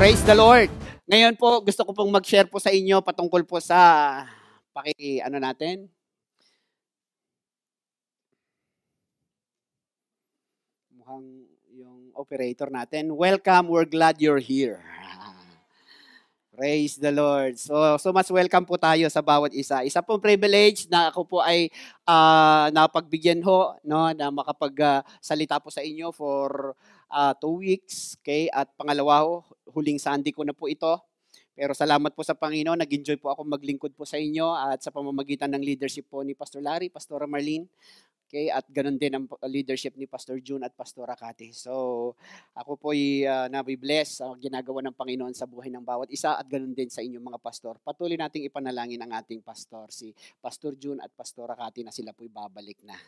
Praise the Lord. Ngayon po, gusto ko pong mag-share po sa inyo patungkol po sa natin? Mukhang yung operator natin. Welcome, we're glad you're here. Praise the Lord. So mas welcome po tayo sa bawat isa. Isa pong privilege na ako po ay napagbigyan ho, no, na makapagsalita po sa inyo for 2 weeks. Okay? At pangalawa ho, huling Sunday ko na po ito. Pero salamat po sa Panginoon, nag-enjoy po ako maglingkod po sa inyo at sa pamamagitan ng leadership po ni Pastor Larry, Pastora Marlene. Okay, at ganun din ang leadership ni Pastor June at Pastora Cathy. So, ako po ay nabibless sa ginagawa ng Panginoon sa buhay ng bawat isa at ganun din sa inyong mga pastor. Patuloy nating ipanalangin ang ating pastor, si Pastor June at Pastora Cathy, na sila po'y babalik na.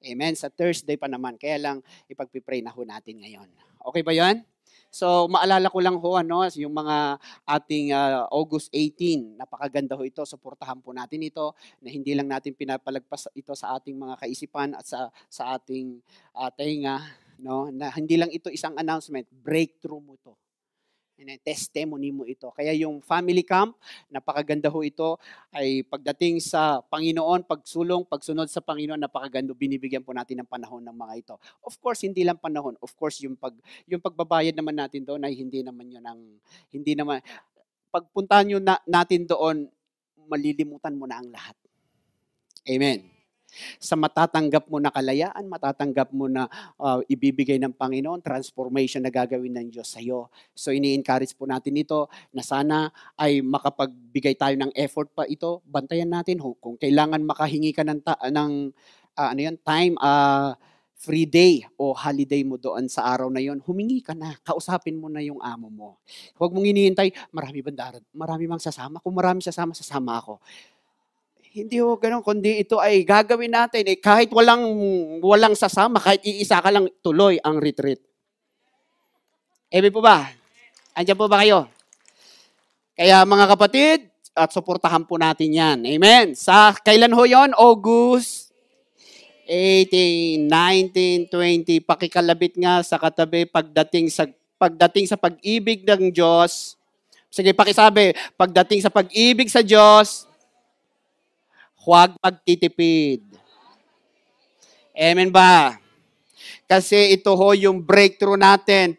Amen. Sa Thursday pa naman. Kaya lang, ipagpipray na ho natin ngayon. Okay ba yan? So, maalala ko lang ho, yung mga ating August 18, napakaganda ho ito, suportahan po natin ito, na hindi lang natin pinapalagpas ito sa ating mga kaisipan at sa ating tenga, no? Na hindi lang ito isang announcement, breakthrough mo ito. Testimony mo ito. Kaya yung family camp, napakaganda ho ito, ay pagdating sa Panginoon, pagsulong, pagsunod sa Panginoon, napakaganda, binibigyan po natin ng panahon ng mga ito. Of course, hindi lang panahon. Of course, yung pagbabayad naman natin doon ay hindi naman, pagpunta nyo natin doon, malilimutan mo na ang lahat. Amen. Sa matatanggap mo na kalayaan, matatanggap mo na ibibigay ng Panginoon, transformation na gagawin ng Diyos sa iyo. So ini-encourage po natin ito na sana ay makapagbigay tayo ng effort pa ito. Bantayan natin kung kailangan makahingi ka ng time, free day o holiday mo doon sa araw na yon, humingi ka na, kausapin mo na yung amo mo. Huwag mong hinihintay, marami bang sasama? Kung marami sasama ako. Hindi ho ganun, kundi ito ay gagawin natin. Kahit walang sasama, kahit iisa ka lang, tuloy ang retreat. Amen po ba? Andiyan po ba kayo? Kaya mga kapatid, at suportahan po natin yan. Amen. Sa kailan ho yon? August 18, 19, 20. Pakikalabit nga sa katabi pagdating sa pag-ibig ng Diyos. Sige, pakisabi, pagdating sa pag-ibig sa Diyos, huwag pagtitipid. Amen ba? Kasi ito ho yung breakthrough natin.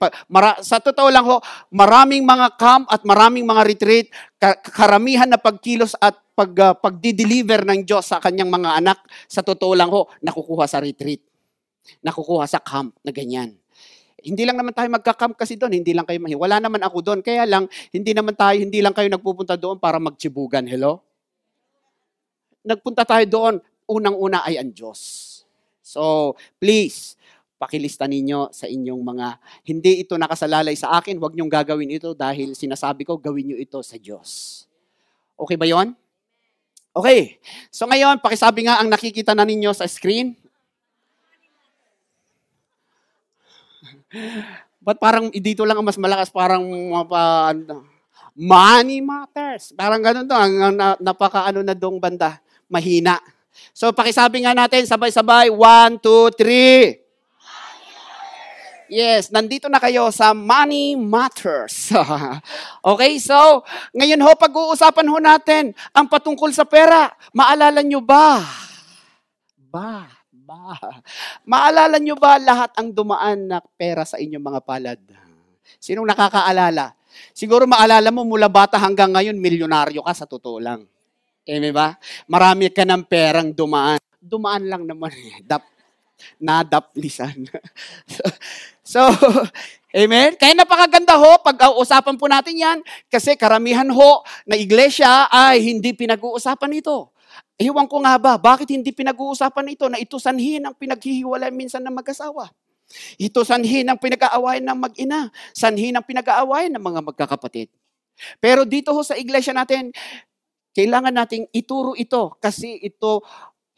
Sa totoo lang ho, maraming mga camp at maraming mga retreat, karamihan na pagkilos at pagdi-deliver ng Diyos sa kanyang mga anak, sa totoo lang ho, nakukuha sa retreat. Nakukuha sa camp na ganyan. Hindi lang naman tayo magka-camp kasi doon, hindi lang kayo wala naman ako doon. Kaya lang, hindi lang kayo nagpupunta doon para magtsibugan. Hello? Nagpunta tayo doon, unang-una ay ang Diyos. So, please, pakilista ninyo sa inyong mga, hindi ito nakasalalay sa akin, huwag niyong gagawin ito dahil sinasabi ko, gawin niyo ito sa Diyos. Okay ba yon? Okay. So ngayon, pakisabi nga ang nakikita na ninyo sa screen. Ba't parang dito lang ang mas malakas, parang money matters. Parang ganun to, napaka na dong banda. Mahina. So, pakisabi nga natin, sabay-sabay, 1, 2, 3. Yes, nandito na kayo sa Money Matters. Okay, so, ngayon ho, pag-uusapan ho natin ang patungkol sa pera. Maalala nyo ba? Maalala nyo ba lahat ang dumaan na pera sa inyong mga palad? Sinong nakakaalala? Siguro maalala mo, mula bata hanggang ngayon, milyonaryo ka sa totoo lang. Amen ba? Marami ka ng perang dumaan. Dumaan lang naman. Nadaplisan. So, amen? Kaya napakaganda ho, pag-uusapan po natin yan, kasi karamihan ho na iglesia ay hindi pinag-uusapan ito. Ewan ko nga ba, bakit hindi pinag-uusapan ito na ito sanhin ang pinaghihiwalay minsan ng mag-asawa? Ito sanhin ang pinag-aawayan ng mag-ina. Sanhin ang pinag-aawayan ng mga magkakapatid. Pero dito ho sa iglesia natin, kailangan nating ituro ito kasi ito,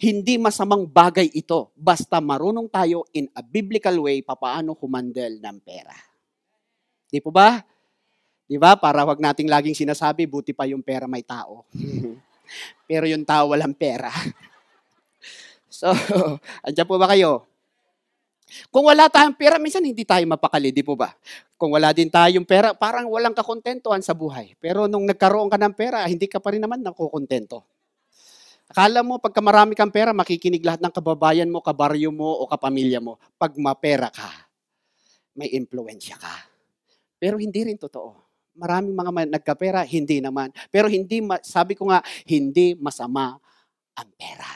hindi masamang bagay ito. Basta marunong tayo in a biblical way papaano humandle ng pera. Di po ba? Di ba? Para wag nating laging sinasabi, buti pa yung pera may tao. Pero yung tao walang pera. So, andyan po ba kayo? Kung wala tayong pera, minsan hindi tayo mapakali, di po ba? Kung wala din tayong pera, parang walang kakontentuhan sa buhay. Pero nung nagkaroon ka ng pera, hindi ka pa rin naman nakukontento. Akala mo, pagka marami kang pera, makikinig lahat ng kababayan mo, kabaryo mo, o kapamilya mo. Pag mapera ka, may impluensya ka. Pero hindi rin totoo. Maraming mga nagkapera, hindi naman. Pero sabi ko nga, hindi masama ang pera.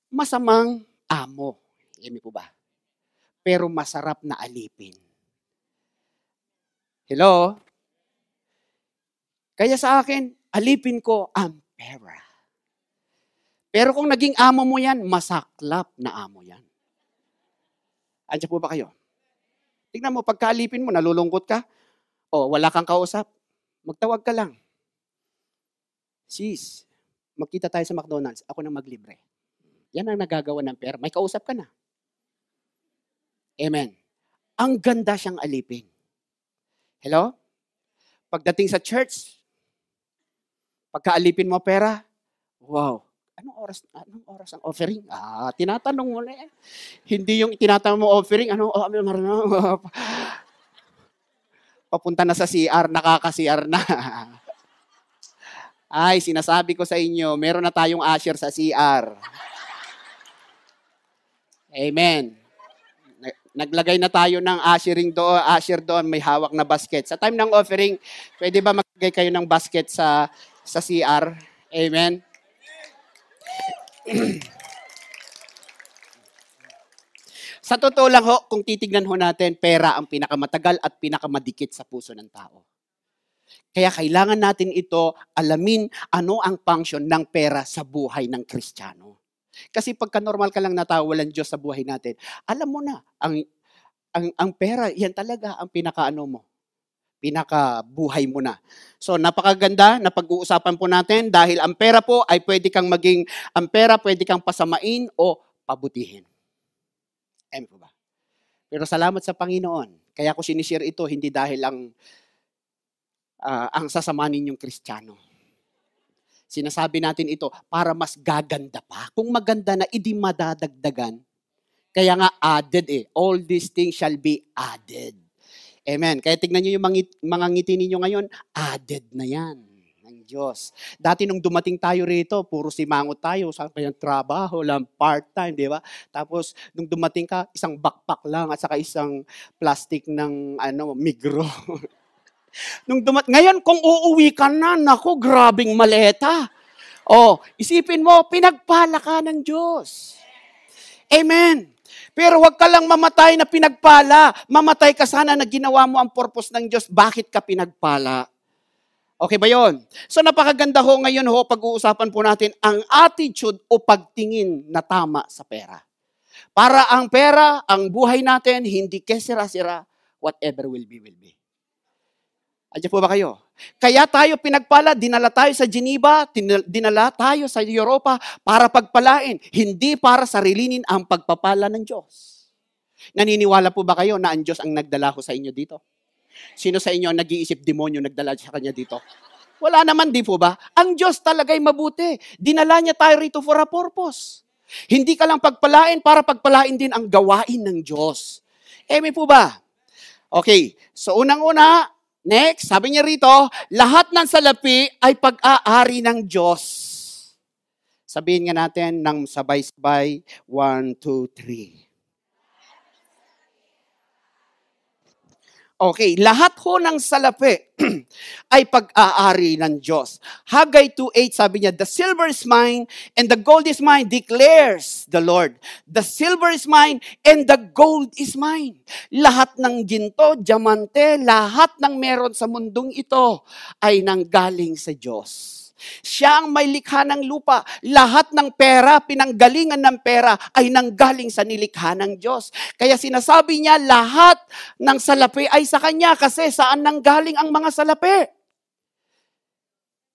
Masamang amo. Emi po ba? Pero masarap na alipin. Hello? Kaya sa akin, alipin ko ang pera. Pero kung naging amo mo yan, masaklap na amo yan. Andiyan po ba kayo? Tingnan mo, pagkaalipin mo, nalulungkot ka, o wala kang kausap, magtawag ka lang. Sis, magkita tayo sa McDonald's, ako nang maglibre. Yan ang nagagawa ng pera. May kausap ka na. Amen. Ang ganda siyang alipin. Hello? Pagdating sa church, pagkaalipin mo pera, wow, anong oras ang offering? Tinatanong mo na eh. Hindi yung tinatanong mo offering, papunta na sa CR, nakaka-CR na. Ay, sinasabi ko sa inyo, meron na tayong usher sa CR. Amen. Naglagay na tayo ng usher doon, may hawak na basket. Sa time ng offering, pwede ba maglagay kayo ng basket sa CR? Amen. Sa totoo lang ho, kung titignan ho natin, pera ang pinakamatagal at pinakamadikit sa puso ng tao. Kaya kailangan natin ito alamin ano ang function ng pera sa buhay ng Kristiyano. Kasi pagka normal ka lang na tao, walang Diyos sa buhay natin, alam mo na, ang pera, yan talaga ang pinakabuhay mo na. So, napakaganda na pag-uusapan po natin dahil ang pera po ay pwede kang pasamain o pabutihin. Amen po ba? Pero salamat sa Panginoon. Kaya ko sinishare ito, hindi dahil ang sasama ninyong Kristiyano. Sinasabi natin ito para mas gaganda pa. Kung maganda na, idi madadagdagan. Kaya nga added all these things shall be added. Amen. Kaya tignan nyo yung mga ngiti ninyo ngayon, added na yan ng Diyos. Dati nung dumating tayo rito, puro simangot tayo, saan pa yung trabaho lang, part-time, di ba? Tapos nung dumating ka, isang backpack lang at saka isang plastic ng Migro. Ngayon, kung uuwi ka na, naku, grabing maleta. Isipin mo, pinagpala ka ng Diyos. Amen. Pero wag ka lang mamatay na pinagpala. Mamatay ka sana na ginawa mo ang purpose ng Diyos. Bakit ka pinagpala? Okay ba yon? So napakaganda ho ngayon pag-uusapan po natin ang attitude o pagtingin na tama sa pera. Para ang pera, ang buhay natin, hindi kesira-sira, whatever will be, will be. Andiyan po ba kayo? Kaya tayo pinagpala, dinala tayo sa Geneva, dinala tayo sa Europa para pagpalain, hindi para sarilinin ang pagpapala ng Diyos. Naniniwala po ba kayo na ang Diyos ang nagdala ko sa inyo dito? Sino sa inyo ang nag-iisip demonyo nagdala sa kanya dito? Wala naman, di po ba? Ang Diyos talaga'y mabuti. Dinala niya tayo rito for a purpose. Hindi ka lang pagpalain para pagpalain din ang gawain ng Diyos. Amen po ba? Okay, so unang-una, next, sabi niya rito, lahat ng salapi ay pag-aari ng Diyos. Sabihin nga natin ng sabay-sabay, 1, 2, 3. Okay, lahat ho ng salapi ay pag-aari ng Diyos. Haggai 2:8 sabi niya, the silver is mine and the gold is mine, declares the Lord. The silver is mine and the gold is mine. Lahat ng ginto, diamante, lahat ng meron sa mundong ito ay nanggaling sa Diyos. Siya ang may likha ng lupa. Lahat ng pera, pinanggalingan ng pera ay nanggaling sa nilikha ng Diyos. Kaya sinasabi niya, lahat ng salapi ay sa Kanya. Kasi saan nanggaling ang mga salapi?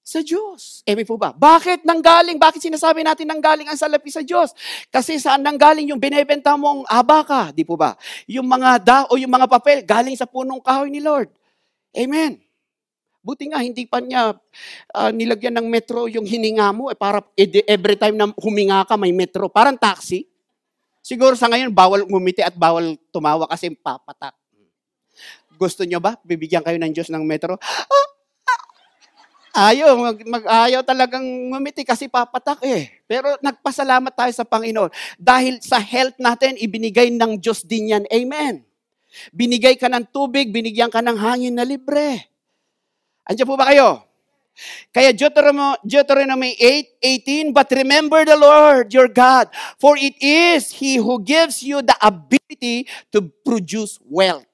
Sa Diyos. Amen po ba? Bakit nanggaling? Bakit sinasabi natin nanggaling ang salapi sa Diyos? Kasi saan nanggaling yung binebenta mong abaka? Di po ba? Yung mga yung mga papel, galing sa punong kahoy ni Lord. Amen. Buti nga, hindi pa niya nilagyan ng metro yung hininga mo. Para every time na huminga ka, may metro. Parang taxi. Siguro sa ngayon, bawal ngumiti at bawal tumawa kasi papatak. Gusto nyo ba? Bibigyan kayo ng Diyos ng metro? Ayaw, ayaw talagang ngumiti kasi papatak eh. Pero nagpasalamat tayo sa Panginoon. Dahil sa health natin, ibinigay ng Diyos din yan. Amen. Binigay ka ng tubig, binigyan ka ng hangin na libre. Andiyan po ba kayo? Kaya Deuteronomy 8:18, but remember the Lord your God, for it is He who gives you the ability to produce wealth.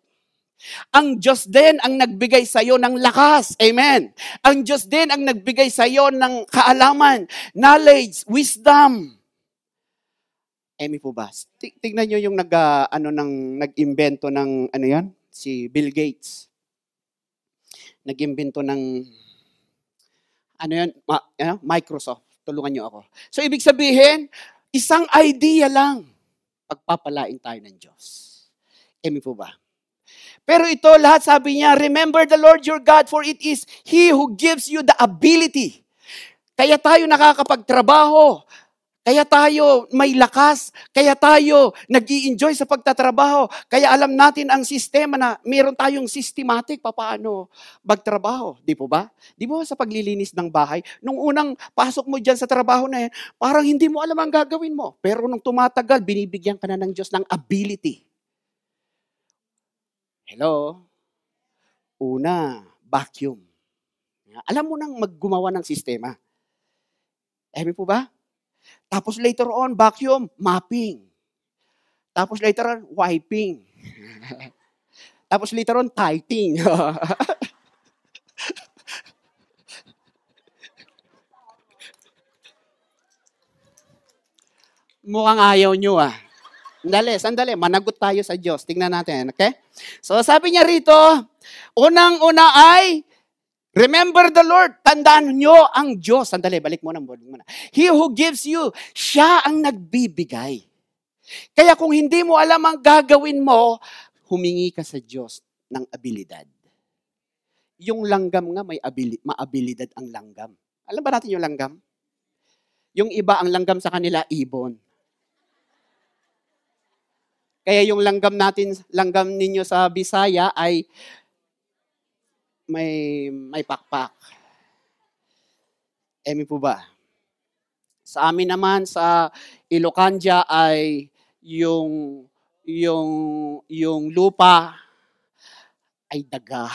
Ang Diyos din ang nagbigay sa iyo ng lakas. Amen. Ang Diyos din ang nagbigay sa iyo ng kaalaman, knowledge, wisdom. Amen po ba? Tignan niyo yung nag-imbento ng ano yan? Si Bill Gates. Nag-imbento ng Microsoft. Tulungan niyo ako. So ibig sabihin, isang idea lang, pagpapalain tayo ng Diyos. Amen po ba? Pero ito lahat sabi niya, remember the Lord your God, for it is He who gives you the ability. Kaya tayo nakakapagtrabaho. Kaya tayo may lakas. Kaya tayo nag-i-enjoy sa pagtatrabaho. Kaya alam natin ang sistema na meron tayong systematic paano magtrabaho. Di po ba? Di ba sa paglilinis ng bahay? Nung unang pasok mo dyan sa trabaho na yan, parang hindi mo alam ang gagawin mo. Pero nung tumatagal, binibigyan ka na ng Diyos ng ability. Hello? Una, vacuum. Alam mo nang maggumawa ng sistema. Alam po ba? Tapos later on, vacuum, mopping. Tapos later on, wiping. Tapos later on, typing. Mukhang ayaw nyo ah. Sandali. Managot tayo sa Diyos. Tingnan natin, okay? So sabi niya rito, unang-una ay, remember the Lord. Tandaan nyo ang Diyos. Sandali, balik muna. He who gives you, siya ang nagbibigay. Kaya kung hindi mo alam ang gagawin mo, humingi ka sa Diyos ng abilidad. Yung langgam nga, maabilidad ang langgam. Alam ba natin yung langgam? Yung iba, ang langgam sa kanila, ibon. Kaya yung langgam ninyo sa Bisaya ay may pakpak. Emi po ba? Sa amin naman sa Ilocania ay yung lupa ay daga.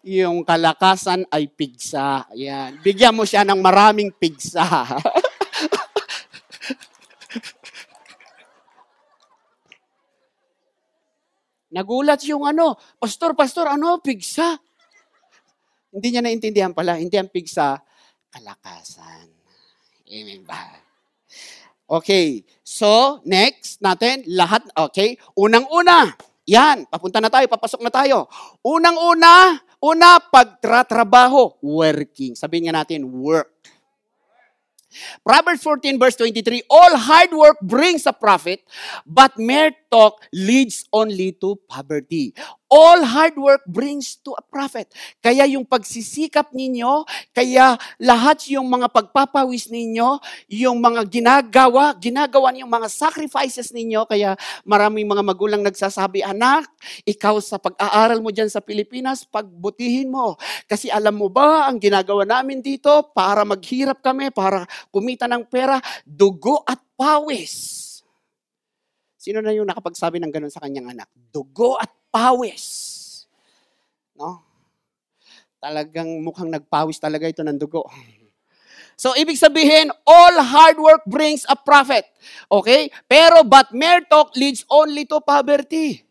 Yung kalakasan ay pigsa. Yan. Bigyan mo siya ng maraming pigsa. Nagulat yung pastor, pigsa? Hindi niya naintindihan pala, hindi ang pigsa, kalakasan. Amen ba? Okay, so next natin, okay, unang-una, yan, papunta na tayo, papasok na tayo. Unang-una, pagtratrabaho, working. Sabihin nga natin, work. Proverbs 14 verse 23, all hard work brings a profit, but mere talk leads only to poverty. All hard work brings to a profit. Kaya yung pagsisikap ninyo, kaya lahat yung mga pagpapawis ninyo, yung mga ginagawa niyo, mga sacrifices ninyo, kaya maraming mga magulang nagsasabi, anak, ikaw sa pag-aaral mo dyan sa Pilipinas, pagbutihin mo. Kasi alam mo ba, ang ginagawa namin dito, para maghirap kami, para kumita ng pera, dugo at pawis. Sino na yung nakapagsabi ng ganun sa kanyang anak? Dugo at pawis. No? Talagang mukhang nagpawis talaga ito ng dugo. So, ibig sabihin, all hard work brings a profit. Okay? Pero, but mere talk leads only to poverty.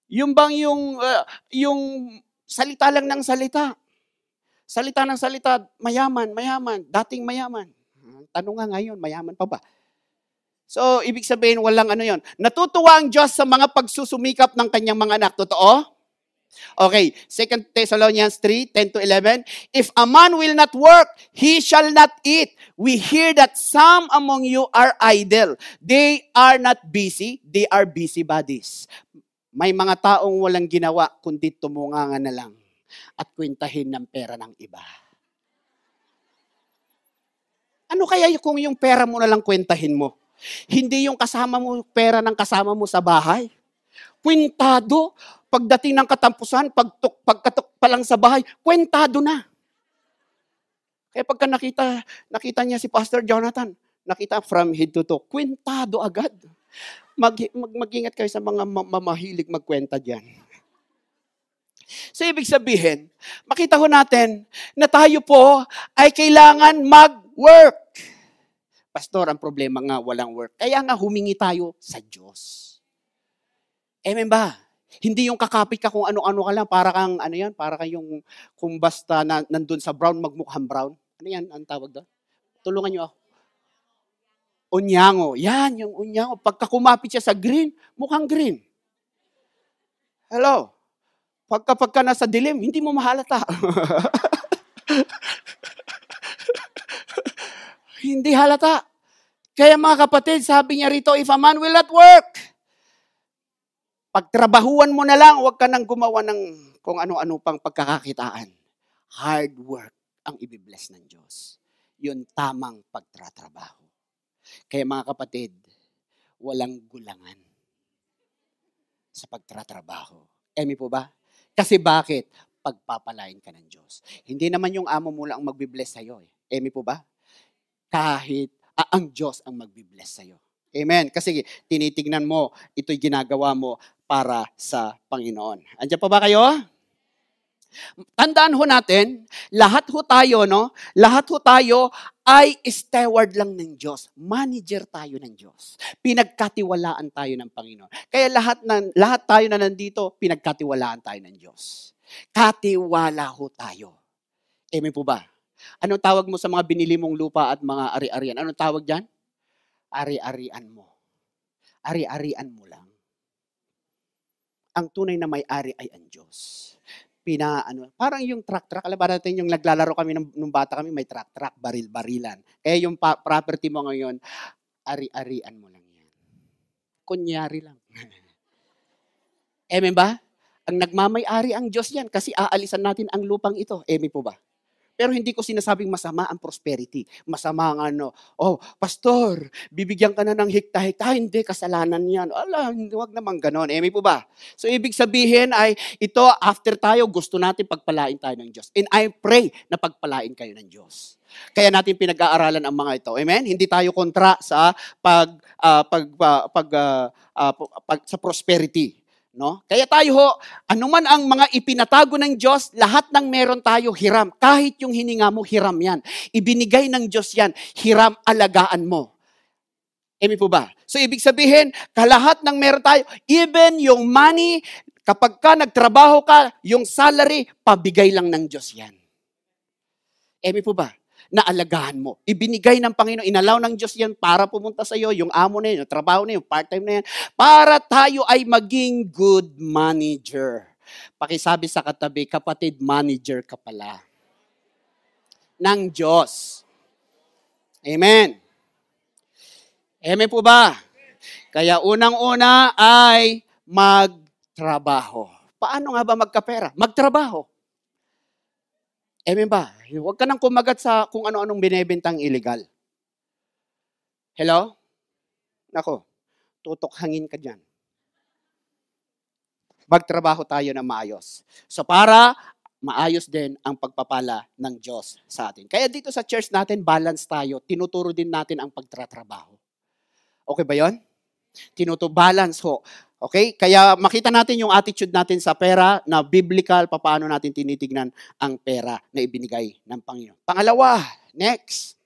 Yung bang yung salita lang ng salita. Salita ng salita, mayaman, dating mayaman. Tanong nga ngayon, mayaman pa ba? So, ibig sabihin, walang yon. Natutuwa ang Diyos sa mga pagsusumikap ng kanyang mga anak. Totoo? Okay, 2 Thessalonians 3:10-11. If a man will not work, he shall not eat. We hear that some among you are idle. They are not busy, they are busybodies. May mga taong walang ginawa, kundi tumunganga na lang at kwentahin ng pera ng iba. Ano kaya kung yung pera mo na lang kwentahin mo? Hindi yung kasama mo, pera ng kasama mo sa bahay. Kwentado. Pagdating ng katampusan, pagkatok pa lang sa bahay, kwentado na. Kaya pagka nakita niya si Pastor Jonathan, nakita from head to toe, kwentado agad. Mag-ingat kayo sa mga mamahilig magkwenta dyan. So, ibig sabihin, makita ho natin na tayo po ay kailangan mag-work. Pastor, ang problema nga, walang work. Kaya nga humingi tayo sa Diyos. Amen ba? Hindi yung kakapit ka kung ano-ano ka lang, para kang, ano yan, para kang yung, kung basta nandun sa brown, magmukhang brown. Ano yan, ang tawag doon? Tulungan niyo ako. Unyango. Yan, yung unyango. Pagka kumapit siya sa green, mukhang green. Hello? Pagka nasa dilim, hindi mo mahalata. Hindi halata. Kaya mga kapatid, sabi niya rito, if a man will not work, pagtrabahuan mo na lang, huwag ka nang gumawa ng kung ano-ano pang pagkakakitaan. Hard work ang ibibless ng Diyos. Yun tamang pagtratrabaho. Kaya mga kapatid, walang gulangan sa pagtratrabaho. Emi po ba? Kasi bakit? Pagpapalain ka ng Diyos. Hindi naman yung amo mo lang ang magbibless sa'yo. Emi po ba? Kahit ang Diyos ang magbibless sa'yo. Amen. Kasi tinitignan mo, ito'y ginagawa mo para sa Panginoon. Andiyan pa ba kayo? Tandaan ho natin, lahat ho tayo, no? Lahat ho tayo ay steward lang ng Diyos. Manager tayo ng Diyos. Pinagkatiwalaan tayo ng Panginoon. Kaya lahat tayo na nandito, pinagkatiwalaan tayo ng Diyos. Katiwala ho tayo. Amen po ba? Anong tawag mo sa mga binili mong lupa at mga ari-arian? Anong tawag dyan? Ari-arian mo. Ari-arian mo lang. Ang tunay na may-ari ay ang Diyos. Parang yung truck. Alam ba natin yung naglalaro kami nung bata kami, may truck, baril-barilan. Kaya yung property mo ngayon, ari-arian mo lang yan. Kunyari lang. Amen ba? Ang nagmamay-ari ang Diyos yan kasi aalisan natin ang lupang ito. Amen po ba? Pero hindi ko sinasabing masama ang prosperity. Masama ang pastor, bibigyan ka na ng hikta-hikta. Hindi, kasalanan yan. Huwag naman ganon. Amen po ba? So, ibig sabihin ay, ito, after tayo, gusto natin pagpalain tayo ng Diyos. And I pray na pagpalain kayo ng Diyos. Kaya natin pinag-aaralan ang mga ito. Amen? Hindi tayo kontra sa sa prosperity. No? Kaya tayo anuman ang mga ipinatago ng Diyos, lahat ng meron tayo hiram. Kahit yung hininga mo, hiram yan. Ibinigay ng Diyos yan, hiram, alagaan mo. Amen po ba? So, ibig sabihin, kalahat ng meron tayo, even yung money, kapag ka nagtrabaho ka, yung salary, pabigay lang ng Diyos yan. Amen po ba? Naalagaan mo. Ibinigay ng Panginoon, inalaw ng Diyos yan para pumunta sa iyo, yung amo na yun, yung trabaho na yun, part-time na yan, para tayo ay maging good manager. Pakisabi sa katabi, kapatid, manager ka pala. Ng Diyos. Amen. Amen po ba? Kaya unang-una ay magtrabaho. Paano nga ba magkapera? Magtrabaho. Amen ba? Huwag ka nang kumagat sa kung ano-anong binebentang illegal. Hello? Nako, tutukhangin ka dyan. Magtrabaho tayo na maayos. So para maayos din ang pagpapala ng Diyos sa atin. Kaya dito sa church natin, balance tayo. Tinuturo din natin ang pagtatrabaho. Okay ba yon? Balance ho. Okay? Kaya makita natin yung attitude natin sa pera na biblical, paano natin tinitignan ang pera na ibinigay ng Panginoon. Pangalawa, next.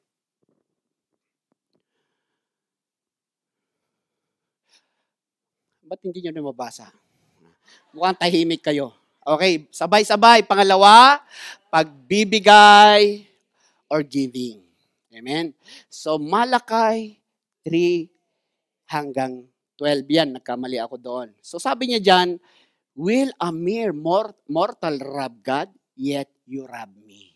Ba't hindi nyo na mabasa? Mukhang tahimik kayo. Okay, sabay-sabay. Pangalawa, pagbibigay or giving. Amen? So, Malakay 3 hanggang 12 yan, nagkamali ako doon. So sabi niya dyan, will a mere mortal rob God, yet you rob me.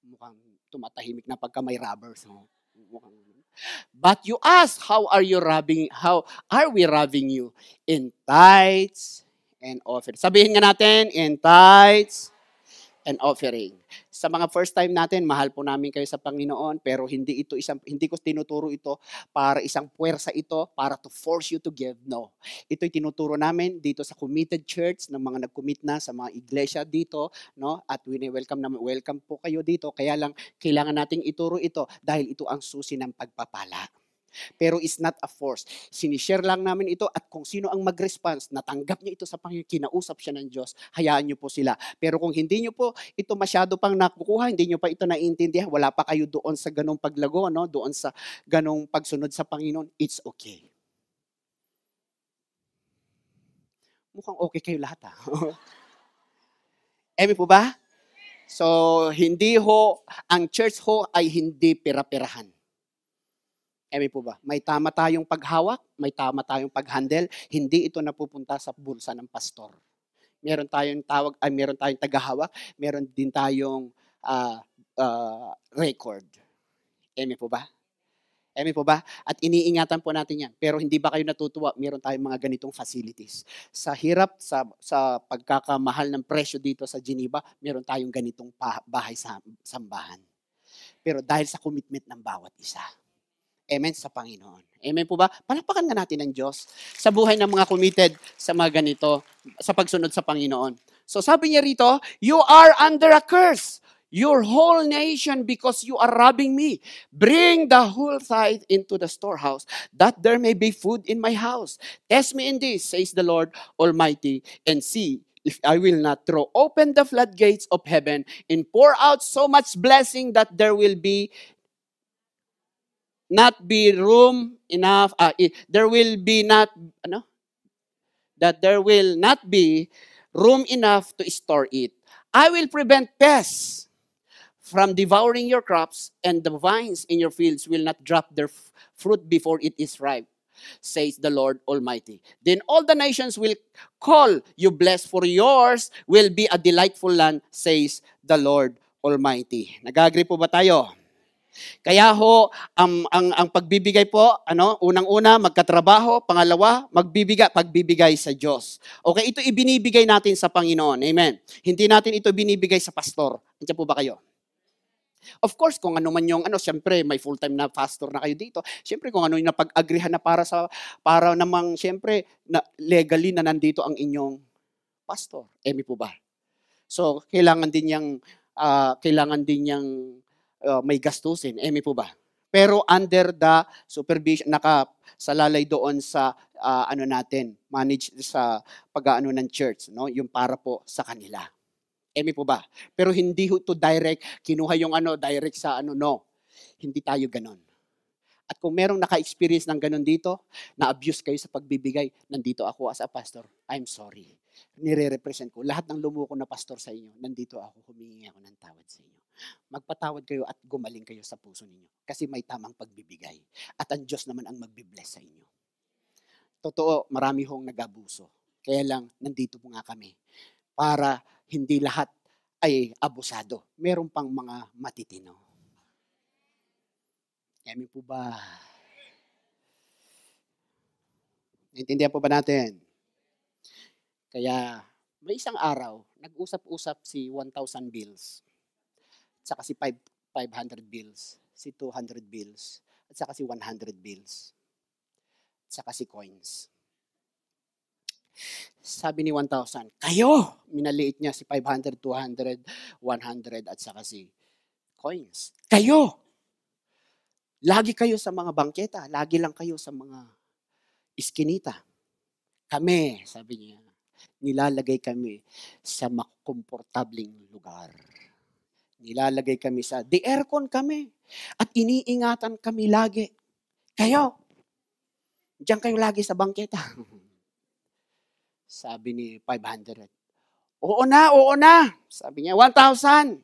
Mukhang tumatahimik na pagka may robbers. No? But you ask, how are we robbing you? In tithes and offering. Sabihin nga natin, in tithes and offering. Sa mga first time natin, mahal po namin kayo sa Panginoon, pero hindi ko tinuturo ito para isang puwersa ito para to force you to give. No. Ito'y tinuturo namin dito sa committed church ng mga nag-commit na sa mga iglesia dito, no? At welcome po kayo dito. Kaya lang kailangan nating ituro ito dahil ito ang susi ng pagpapala. Pero it's not a force. Sinishare lang namin ito at kung sino ang mag-response, natanggap niya ito sa Panginoon, kinausap siya ng Diyos, hayaan niyo po sila. Pero kung hindi niyo po ito masyado pang nakukuha, hindi niyo pa ito naiintindihan, wala pa kayo doon sa ganong paglago, no? Doon sa ganong pagsunod sa Panginoon, it's okay. Mukhang okay kayo lahat, ha? Emi po ba? So, hindi ho, ang church ho ay hindi pira-pirahan. Emi po ba? May tama tayong paghawak, may tama tayong paghandle, hindi ito napupunta sa bulsa ng pastor. Meron tayong tagahawak, meron din tayong record. Emi po ba? Emi po ba? At iniingatan po natin yan. Pero hindi ba kayo natutuwa? Meron tayong mga ganitong facilities. Sa hirap, sa pagkakamahal ng presyo dito sa Geneva, meron tayong ganitong bahay sa sambahan. Pero dahil sa commitment ng bawat isa. Amen sa Panginoon. Amen po ba? Palakpakan nga natin ang Diyos sa buhay ng mga committed sa mga ganito, sa pagsunod sa Panginoon. So sabi niya rito, you are under a curse, your whole nation, because you are robbing me. Bring the whole tithe into the storehouse, that there may be food in my house. Test me in this, says the Lord Almighty, and see if I will not throw open the floodgates of heaven and pour out so much blessing that there will not be room enough, there will not be room enough to store it. I will prevent pests from devouring your crops, and the vines in your fields will not drop their fruit before it is ripe, says the Lord Almighty. Then all the nations will call you blessed, for yours will be a delightful land, says the Lord Almighty. Nag-agree po ba tayo? Kaya ho, ang pagbibigay po, unang-una, magkatrabaho, pangalawa, pagbibigay sa Diyos. Okay, ito ibinibigay natin sa Panginoon. Amen. Hindi natin ito binibigay sa pastor. Andiyan po ba kayo? Of course, kung ano man yung siyempre may full-time na pastor na kayo dito. Siyempre kung ano yung napag-agrihan na para namang siyempre legally na nandito ang inyong pastor. Emi po ba? So, kailangan din yang may gastusin. Emi po ba? Pero under the supervision, nakasalalay doon sa manage sa pag-aano ng church, no? Yung para po sa kanila. Emi po ba? Pero hindi to direct, kinuha yung direct sa no. Hindi tayo ganon. At kung merong naka-experience ng ganon dito, na-abuse kayo sa pagbibigay, nandito ako as a pastor, I'm sorry. Nire-represent ko. Lahat ng lumuko na pastor sa inyo, nandito ako, humingi ako ng tawad sa inyo. Magpatawad kayo at gumaling kayo sa puso ninyo. Kasi may tamang pagbibigay. At ang Diyos naman ang magbibless sa inyo. Totoo, marami hong nag-abuso. Kaya lang, nandito po nga kami. Para hindi lahat ay abusado. Meron pang mga matitino. Amen po ba? Naintindihan po ba natin? Kaya, may isang araw, nag-usap-usap si 1,000 bills. At saka si 500 bills. Si 200 bills. At saka si 100 bills. At saka si coins. Sabi ni 1,000, kayo! Minaliit niya si 500, 200, 100, at saka si coins. Kayo! Lagi kayo sa mga bangketa. Lagi lang kayo sa mga iskinita. Kami, sabi niya, nilalagay kami sa makomportabling lugar. Nilalagay kami di aircon kami. At iniingatan kami lagi. Kayo, diyan kayo lagi sa bangketa. Sabi ni 500. Oo na. Sabi niya, 1,000.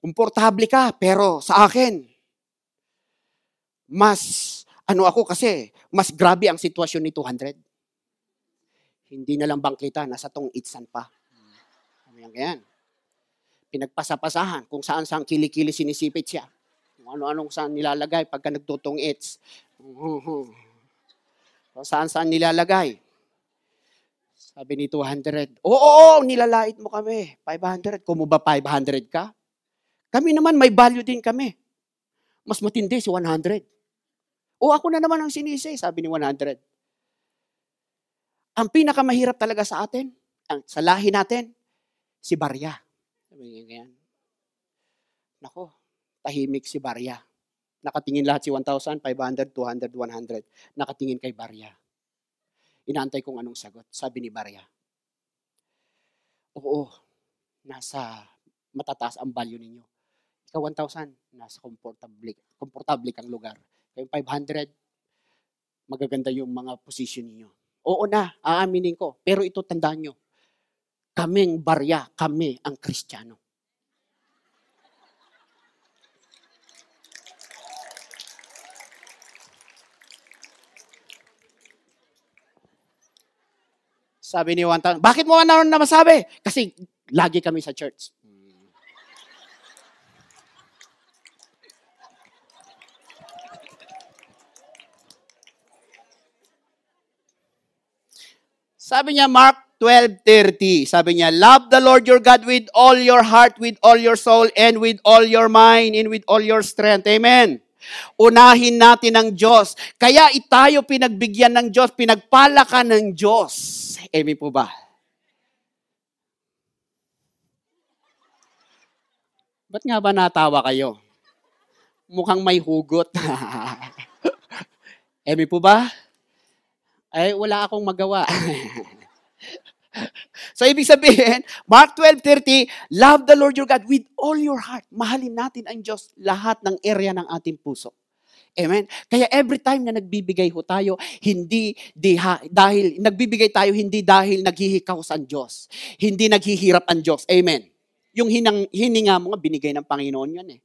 Komportable ka, pero sa akin, mas mas grabe ang sitwasyon ni 200. Hindi na lang bangkita, nasa tong itsan pa. Ganyan. Pinagpasapasahan, kung saan kilikili sinisipit siya. Kung ano-anong saan nilalagay pagka nagtutong its. Kung saan nilalagay. Sabi ni 200, oo, nilalait mo kami. 500, kung mo ba 500 ka? Kami naman, may value din kami. Mas matindi si 100. O ako na naman ang sinisi, sabi ni 100. Ang pinakamahirap talaga sa atin, sa lahi natin, si Barya. Sabi niya ganyan. Nako, tahimik si Barya. Nakatingin lahat si 1,000, 500, 200, 100. Nakatingin kay Barya. Inaantay kung anong sagot. Sabi ni Barya, oo, nasa matataas ang value ninyo. Ikaw 1,000, nasa komportable kang lugar. Kayong 500, magaganda yung mga position niyo. Oo na, aaminin ko. Pero ito tandaan nyo, kaming Barya, kami ang Kristiyano. Sabi ni 1,000, bakit mo na masabi? Kasi lagi kami sa church. Sabi niya, Mark 12:30, sabi niya, love the Lord your God with all your heart, with all your soul, and with all your mind, and with all your strength. Amen. Unahin natin ang Diyos. Kaya tayo pinagbigyan ng Diyos, pinagpala ka ng Diyos. Amen po ba? Ba't nga ba natawa kayo? Mukhang may hugot. Amen po ba? Ay, wala akong magawa. So, ibig sabihin, Mark 12:30, love the Lord your God with all your heart. Mahalin natin ang Diyos lahat ng area ng ating puso. Amen? Kaya every time na nagbibigay ho tayo, hindi dahil naghihikaw sa Diyos. Hindi naghihirap ang Diyos. Amen? Yung hininga mo nga, binigay ng Panginoon yan eh.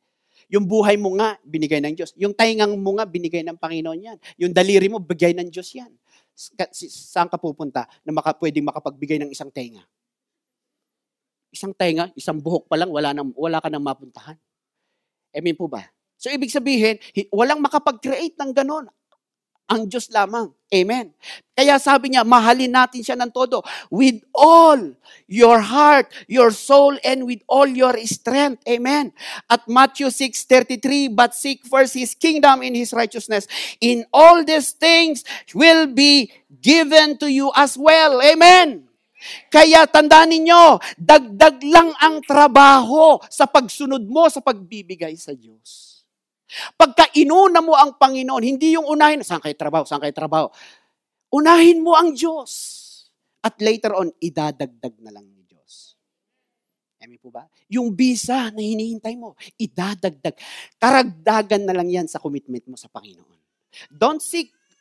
Yung buhay mo nga, binigay ng Diyos. Yung taingang mo nga, binigay ng Panginoon yan. Yung daliri mo, bigay ng Diyos yan. Saan ka pupunta na pwedeng makapagbigay ng isang tenga? Isang tenga, isang buhok pa lang, wala ka nang mapuntahan. Amen po ba? So, ibig sabihin, walang makapag-create ng ganon. Ang Diyos lamang. Amen. Kaya sabi niya, mahalin natin siya ng todo. With all your heart, your soul, and with all your strength. Amen. At Matthew 6:33, but seek first His kingdom and His righteousness. In all these things will be given to you as well. Amen. Kaya tandaan ninyo, dagdag lang ang trabaho sa pagsunod mo sa pagbibigay sa Diyos. Pagka inuna mo ang Panginoon, hindi yung unahin, saan kayo trabaho? Unahin mo ang Diyos. At later on, idadagdag na lang ni Diyos. Amen po ba? Yung visa na hinihintay mo, idadagdag. Karagdagan na lang yan sa commitment mo sa Panginoon.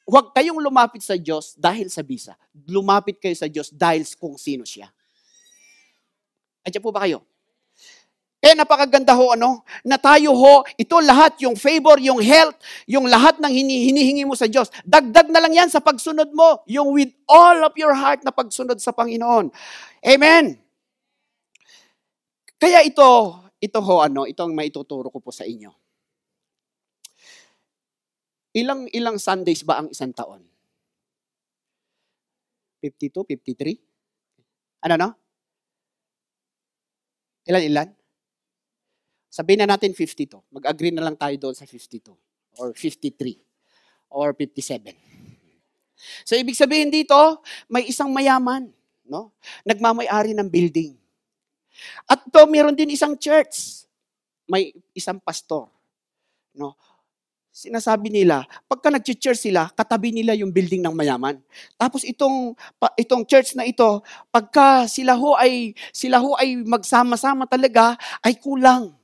Huwag kayong lumapit sa Diyos dahil sa visa. Lumapit kayo sa Diyos dahil kung sino siya. Andiyan po ba kayo? Kaya napakaganda ho, na tayo ho, ito lahat, yung favor, yung health, yung lahat ng hinihingi mo sa Diyos, dagdag na lang yan sa pagsunod mo, yung with all of your heart na pagsunod sa Panginoon. Amen. Kaya ito ho, itong maituturo ko po sa inyo. Ilang Sundays ba ang isang taon? 52, 53? Ilan? Sabihin na natin 52. Mag-agree na lang tayo doon sa 52 or 53 or 57. So, ibig sabihin dito, may isang mayaman, nagmamay-ari ng building. At ito, meron din isang church. May isang pastor. Sinasabi nila, pagka nag-church sila, katabi nila yung building ng mayaman. Tapos itong church na ito, pagka sila ho ay magsama-sama talaga, ay kulang.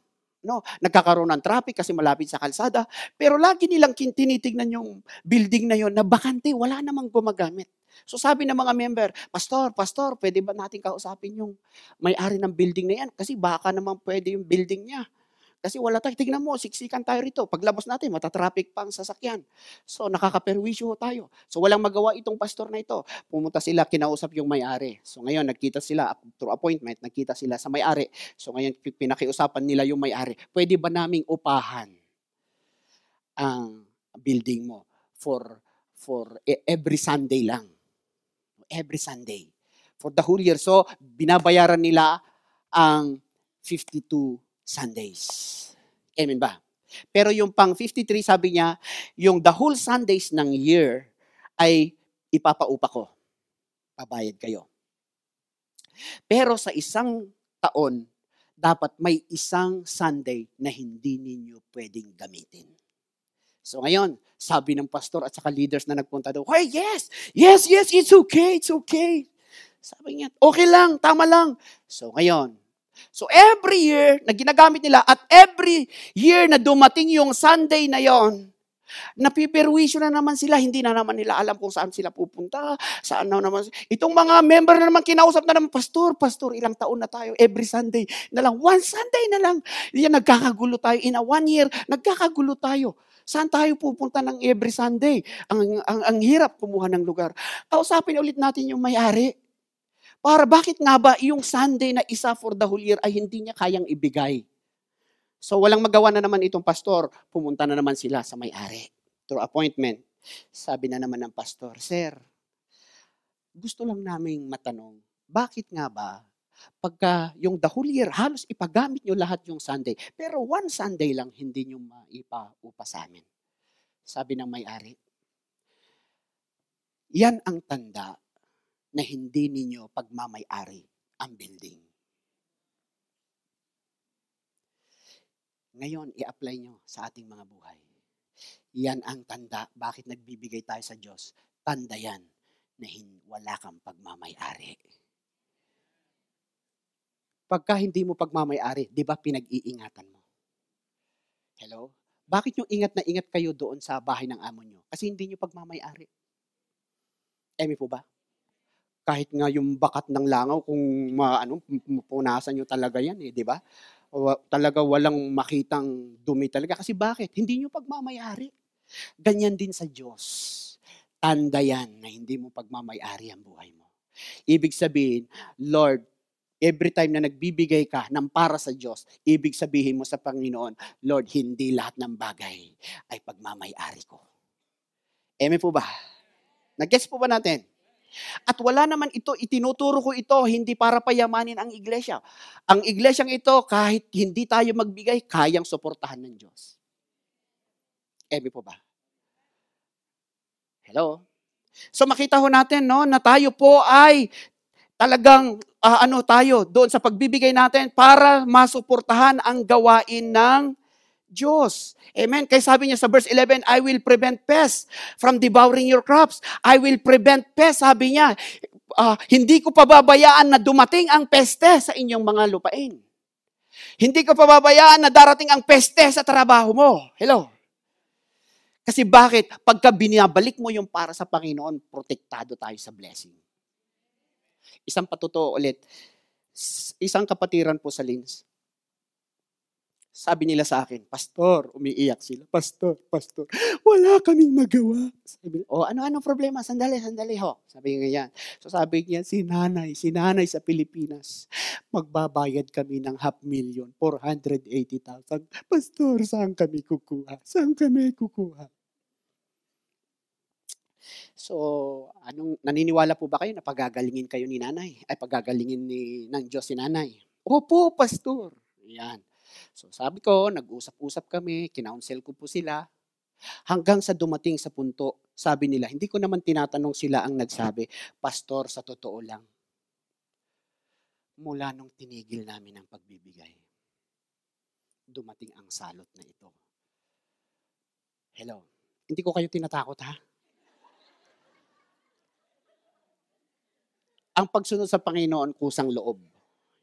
Nagkakaroon ng traffic kasi malapit sa kalsada. Pero lagi nilang tinitignan yung building na yon na bakante, wala namang gumagamit. So sabi ng mga member, Pastor, pwede ba natin kausapin yung may-ari ng building na yan? Kasi baka naman pwede yung building niya. Kasi wala tayo. Tignan mo, siksikan tayo rito. Paglabas natin, matatraffic pa ang sasakyan. So, nakakaperwisyo tayo. So, walang magawa itong pastor na ito. Pumunta sila, kinausap yung may-ari. So, ngayon, nagkita sila, through appointment, nagkita sila sa may-ari. So, ngayon, pinakiusapan nila yung may-ari. Pwede ba naming upahan ang building mo for every Sunday lang? Every Sunday. For the whole year. So, binabayaran nila ang 52 Sundays. Amen ba? Pero yung pang 53, sabi niya, yung the whole Sundays ng year ay ipapaupa ko. Pabayad kayo. Pero sa isang taon, dapat may isang Sunday na hindi ninyo pwedeng gamitin. So ngayon, sabi ng pastor at saka leaders na nagpunta daw, hey, yes, it's okay. Sabi niya, okay lang, tama lang. So ngayon, every year na ginagamit nila at every year na dumating yung Sunday na yon, napiperwisyo na naman sila, hindi na naman nila alam kung saan sila pupunta, saan na naman. Itong mga member na naman kinausap na naman, Pastor, ilang taon na tayo, every Sunday na lang, one Sunday na lang. Yan, nagkakagulo tayo, in a 1 year, nagkakagulo tayo. Saan tayo pupunta ng every Sunday? Ang hirap kumuha ng lugar. Kausapin ulit natin yung may-ari. Para bakit nga ba yung Sunday na isa for the whole year ay hindi niya kayang ibigay? So walang magawa na naman itong pastor, pumunta na naman sila sa may-ari through appointment. Sabi na naman ng pastor, Sir, gusto lang naming matanong, bakit nga ba pagka yung the whole year, halos ipagamit nyo lahat yung Sunday, pero one Sunday lang hindi nyo maipaupa sa amin? Sabi ng may-ari, yan ang tanda na hindi ninyo pagmamay-ari ang building. Ngayon, i-apply nyo sa ating mga buhay. Yan ang tanda, bakit nagbibigay tayo sa Diyos. Tanda yan na wala kang pagmamay-ari. Pagka hindi mo pagmamay-ari, di ba pinag-iingatan mo? Hello? Bakit yung ingat na ingat kayo doon sa bahay ng amo nyo? Kasi hindi nyo pagmamay-ari. Emi po ba? Kahit nga yung bakat ng langaw, kung punasan nyo talaga yan, di ba? Talaga walang makitang dumi talaga. Kasi bakit? Hindi nyo pagmamayari. Ganyan din sa Diyos. Tanda yan na hindi mo pagmamayari ang buhay mo. Ibig sabihin, Lord, every time na nagbibigay ka ng para sa Diyos, ibig sabihin mo sa Panginoon, Lord, hindi lahat ng bagay ay pagmamayari ko. Amen po ba? Nag-gets po ba natin? At wala naman ito, itinuturo ko ito, hindi para payamanin ang iglesia. Ang iglesyang ito, kahit hindi tayo magbigay, kayang suportahan ng Diyos. Emi po ba? Hello? So makita ho natin, no, na tayo po ay talagang tayo doon sa pagbibigay natin para masuportahan ang gawain ng Diyos. Amen. Kaya sabi niya sa verse 11, I will prevent pests from devouring your crops. I will prevent pests, sabi niya. Hindi ko pababayaan na dumating ang peste sa inyong mga lupain. Hindi ko pababayaan na darating ang peste sa trabaho mo. Hello? Kasi bakit? Pagka binabalik mo yung para sa Panginoon, protektado tayo sa blessing. Isang patutuo ulit. Isang kapatiran po sa Lins. Sabi nila sa akin, Pastor, umiiyak sila. Pastor, wala kaming magawa. Sabi, ano problema? Sandali ho. Sabi niya yan. So sabi niya, si nanay sa Pilipinas, magbabayad kami ng 500,000, 480,000. Pastor, saan kami kukuha? So, naniniwala po ba kayo na pagagalingin kayo ni nanay? Ay, pagagalingin ng Diyos si nanay? Opo, Pastor. Yan. So sabi ko, nag-usap-usap kami, kinounsel ko po sila, hanggang sa dumating sa punto, sabi nila, hindi ko naman tinatanong sila ang nagsabi, Pastor, sa totoo lang, mula nung tinigil namin ang pagbibigay, dumating ang salot na ito. Hello, hindi ko kayo tinatakot, ha? Ang pagsunod sa Panginoon, kusang loob.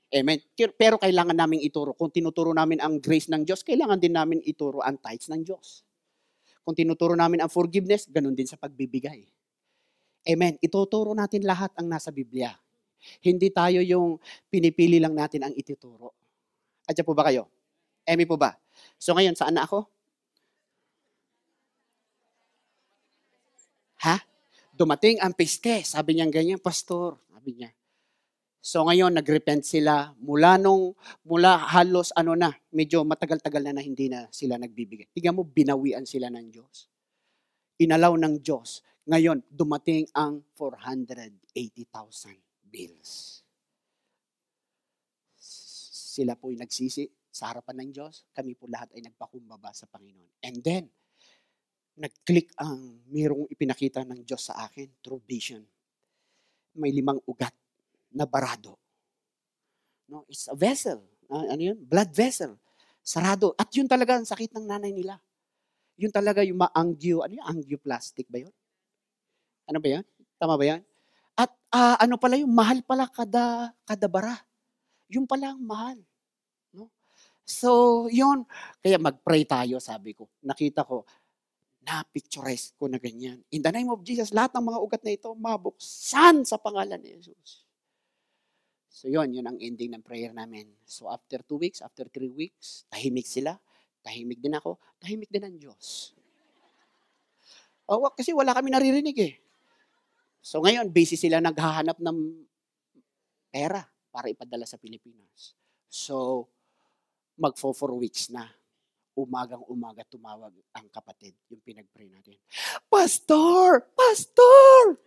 Amen. Pero kailangan namin ituro. Kung tinuturo namin ang grace ng Diyos, kailangan din namin ituro ang tithes ng Diyos. Kung tinuturo namin ang forgiveness, ganun din sa pagbibigay. Amen. Ituturo natin lahat ang nasa Biblia. Hindi tayo yung pinipili lang natin ang ituturo. Adya po ba kayo? Amen po ba? So ngayon, saan na ako? Ha? Dumating ang peste. Sabi niya ganyan, Pastor. Sabi niya. So ngayon, nagrepent sila mula halos medyo matagal-tagal na hindi na sila nagbibigay. Tingnan mo, binawian sila ng Diyos. Inalaw ng Diyos. Ngayon, dumating ang 480,000 bills. Sila po'y nagsisi sa harapan ng Diyos. Kami po lahat ay nagpakumbaba sa Panginoon. And then, nag-click ang mayroong ipinakita ng Diyos sa akin through vision. May 5 ugat na barado. No, it's a vessel. Ano yun? Blood vessel. Sarado. At yun talaga ang sakit ng nanay nila. Yun talaga yung ma-angio. Ano yung angioplastic ba yun? Ano ba yan? Tama ba yan? At ano pala yung mahal pala kada bara. Yung pala ang mahal. No? So, yun. Kaya mag-pray tayo, sabi ko. Nakita ko, na-picturize ko na ganyan. In the name of Jesus, lahat ng mga ugat na ito, mabuksan sa pangalan ni Jesus. So, yun ang ending ng prayer namin. So, after 2 weeks, after 3 weeks, tahimik sila. Tahimik din ako. Tahimik din ang Diyos. Kasi wala kami naririnig eh. So, ngayon, busy sila naghahanap ng pera para ipadala sa Pilipinas. So, mag-4 weeks na. Umagang-umaga tumawag ang kapatid, yung pinag-pray natin. Pastor! Pastor!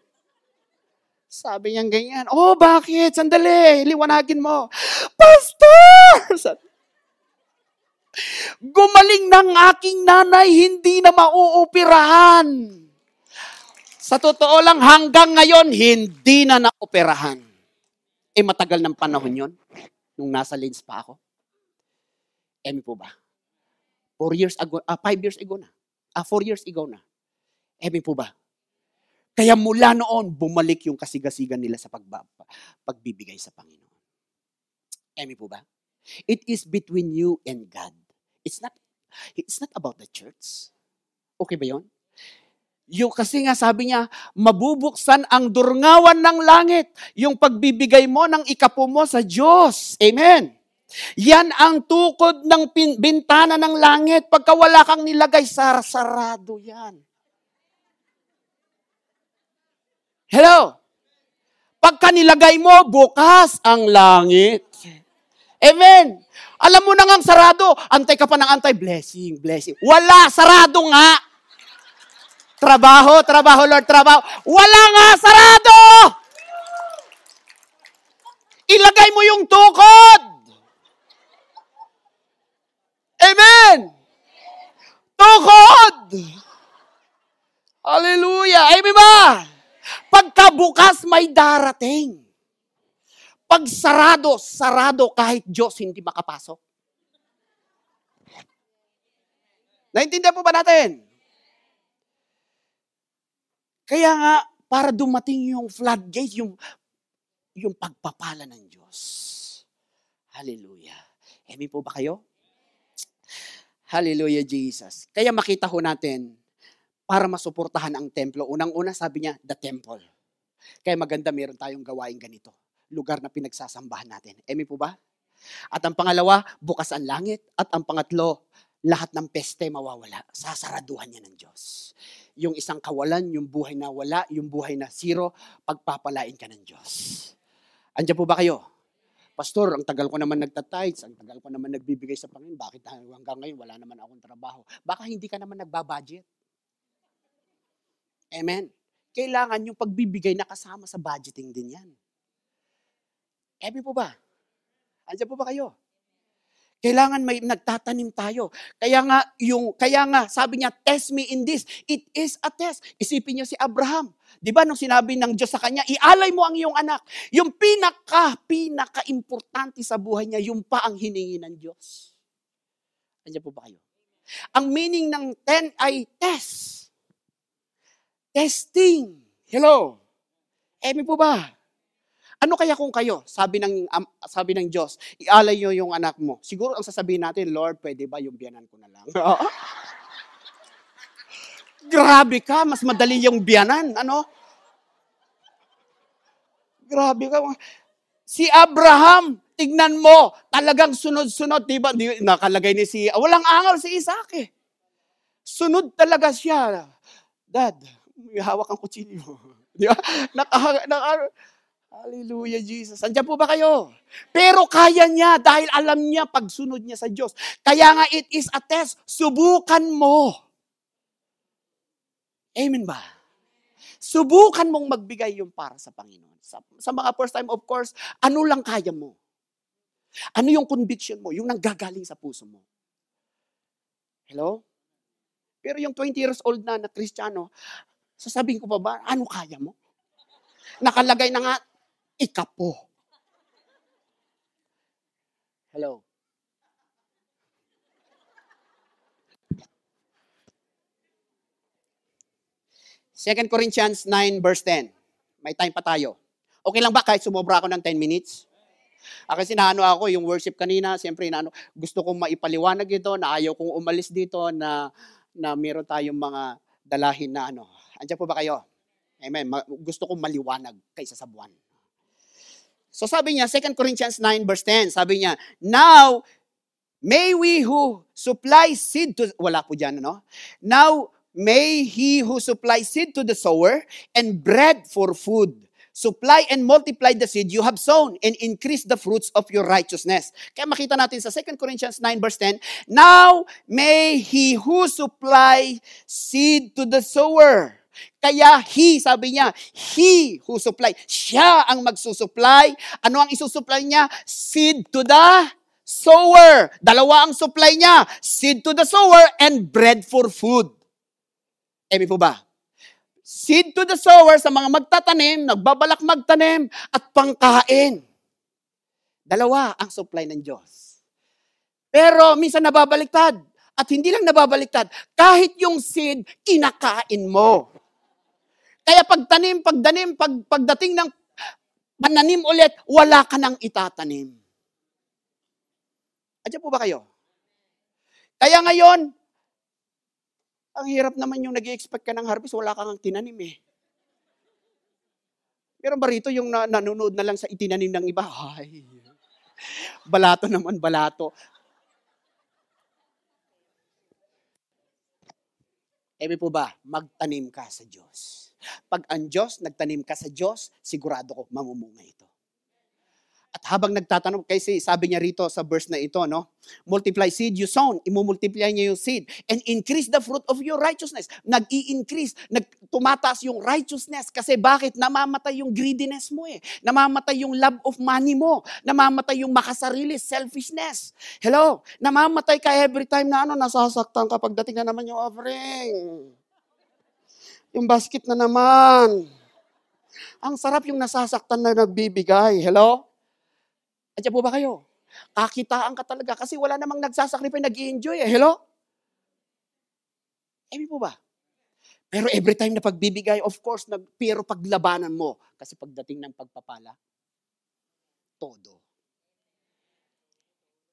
Sabi niya ganyan, oh bakit? Sandali, liwanagin mo. Pastor! Gumaling ng aking nanay, hindi na mauoperahan. Sa totoo lang, hanggang ngayon, hindi na naoperahan. Matagal ng panahon yon nung nasa Lens pa ako. Po ba? 4 years ago, 5 years ago na. 4 years ago na. Po ba? Kaya mula noon, bumalik yung kasigasigan nila sa pagbibigay sa Panginoon. Po ba? It is between you and God. It's not about the church. Okay ba yon? Yung kasi nga sabi niya, mabubuksan ang durngawan ng langit, yung pagbibigay mo ng ikapo mo sa Diyos. Amen. Yan ang tukod ng bintana ng langit. Pagka wala kang nilagay, sarado yan. Hello? Pagka nilagay mo, bukas ang langit. Amen. Alam mo na ngang sarado, antay ka pa ng antay, blessing. Wala, sarado nga. Trabaho, Lord, trabaho. Wala nga, sarado! Ilagay mo yung tukod. Amen! Tukod! Hallelujah! Amen ba? Pagkabukas may darating. Pag sarado kahit Diyos hindi makapasok. Naintindihan po ba natin? Kaya nga, para dumating yung floodgates, yung pagpapala ng Diyos. Hallelujah. Amen po ba kayo? Hallelujah, Jesus. Kaya makita ho natin, para masuportahan ang templo, unang-una sabi niya, the temple. Kaya maganda meron tayong gawain ganito. Lugar na pinagsasambahan natin. Amen po ba? At ang pangalawa, bukas ang langit. At ang pangatlo, lahat ng peste mawawala. Sasaraduhan niya ng Diyos. Yung isang kawalan, yung buhay na wala, yung buhay na zero, pagpapalain ka ng Diyos. Andiyan po ba kayo? Pastor, ang tagal ko naman nagtatides, ang tagal ko naman nagbibigay sa Panginoon, bakit hanggang ngayon wala naman akong trabaho? Baka hindi ka naman nagbabudget. Amen. Kailangan yung pagbibigay na kasama sa budgeting din yan. Amen po ba? Andiyan po ba kayo? Kailangan may nagtatanim tayo. Kaya nga sabi niya, test me in this. It is a test. Isipin niyo si Abraham. 'Di ba nung sinabi ng Diyos sa kanya, ialay mo ang iyong anak. Yung pinaka-importante sa buhay niya, yung pa ang hiningi ng Diyos. Andiyan po ba kayo? Ang meaning ng 10 ay test. Testing. Hello. Amen po ba? Ano kaya kung kayo, sabi ng Diyos, ialay niyo yung anak mo. Siguro ang sasabihin natin, Lord, pwede ba yung biyanan ko na lang? Grabe ka, mas madali yung biyanan, ano? Grabe ka. Si Abraham, tignan mo, talagang sunod-sunod, diba? Nakalagay walang angal si Isaac eh. Sunod talaga siya. Dad, may hawak ang kutsilyo. Di ba? Hallelujah, Jesus. Andiyan po ba kayo? Pero kaya niya dahil alam niya pagsunod niya sa Diyos. Kaya nga it is a test. Subukan mo. Amen ba? Subukan mong magbigay yung para sa Panginoon. Sa mga first time, of course, ano lang kaya mo? Ano yung conviction mo? Yung nanggagaling sa puso mo. Hello? Pero yung 20 years old na Kristiyano, sasabihin ko pa ba, ano kaya mo? Nakalagay na nga, ikapo. Hello? Second Corinthians 9 verse 10. May time pa tayo. Okay lang ba kahit sumobra ako ng 10 minutes? Kasi naano ako, yung worship kanina, siyempre gusto kong maipaliwanag ito, na ayaw kong umalis dito, na meron tayong mga dalahin na Andiyan po ba kayo? Amen. Gusto kong maliwanag kaysa sa buwan. So sabi niya, 2 Corinthians 9 verse 10, sabi niya, now, may we who supply seed to, wala po dyan, Now, may he who supplies seed to the sower and bread for food supply and multiply the seed you have sown and increase the fruits of your righteousness. Kaya makita natin sa 2 Corinthians 9 verse 10, now may he who supply seed to the sower. Kaya sabi niya, he who supply, siya ang magsusupply. Ano ang isusupply niya? Seed to the sower. Dalawa ang supply niya, seed to the sower and bread for food. Emi po ba? Seed to the sower sa mga magtatanim, nagbabalak magtanim, at pangkain. Dalawa ang supply ng Diyos. Pero minsan nababaliktad. At hindi lang nababaliktad, kahit yung seed, kinakain mo. Kaya pagdating ng pananim ulit, wala ka nang itatanim. Andiyan po ba kayo? Kaya ngayon, ang hirap naman yung nag-i-expect ka ng harvest, wala kang tinanim eh. Meron ba rito yung nanonood na lang sa itinanim ng iba? Ay, balato naman, balato. Ebe po ba, magtanim ka sa Diyos. Pag ang Diyos, nagtanim ka sa Diyos, sigurado ko, mamumunga ito. At habang nagtatanong, kasi sabi niya rito sa verse na ito, multiply seed you sown, imumultiply niya yung seed, and increase the fruit of your righteousness. Nag-i-increase, tumataas yung righteousness. Kasi bakit? Namamatay yung greediness mo eh. Namamatay yung love of money mo. Namamatay yung makasarili, selfishness. Hello? Namamatay ka every time na nasasaktan ka pagdating na naman yung offering. Yung basket na naman. Ang sarap yung nasasaktan na nagbibigay. Hello? Andiyan po ba kayo? Kakitaan ka talaga kasi wala namang nagsasacrifice, nag-i-enjoy eh. Hello? Emi po ba? Pero every time na pagbibigay, of course, pero paglabanan mo. Kasi pagdating ng pagpapala, todo.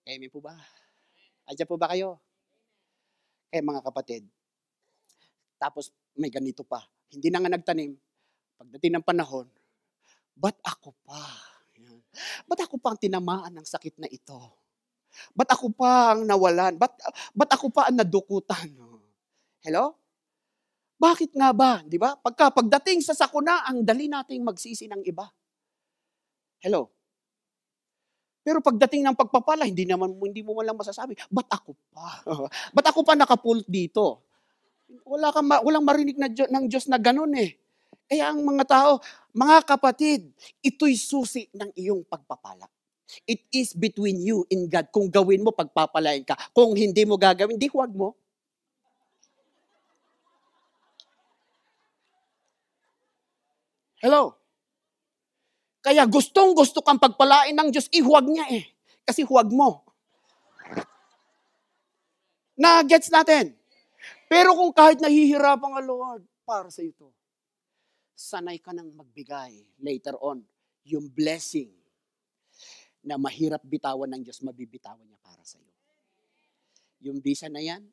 Emi po ba? Andiyan po ba kayo? Mga kapatid, tapos may ganito pa. Hindi na nga nagtanim. Pagdating ng panahon, ba't ako pa? Ba't ako pa ang tinamaan ng sakit na ito? Ba't ako pa ang nawalan? Ba't ako pa ang nadukutan? Hello? Bakit nga ba? Di ba? Pagdating sa sakuna, ang dali nating magsisi ng iba. Hello? Pero pagdating ng pagpapala, hindi mo man lang masasabi, ba't ako pa? Ba't ako pa nakapulot dito? Walang marinig ng Diyos na ganun eh. Kaya ang mga tao, mga kapatid, ito'y susi ng iyong pagpapala. It is between you and God. Kung gawin mo, pagpapalain ka. Kung hindi mo gagawin, di huwag mo. Hello? Kaya gustong-gusto kang pagpalain ng Diyos, huwag niya eh. Kasi huwag mo. Na-gets natin. Pero kung kahit nahihirapan ka, Lord, para sa ito, sanay ka nang magbigay later on, yung blessing na mahirap bitawan ng Diyos, mabibitawan niya para sa iyo. Yung visa na yan,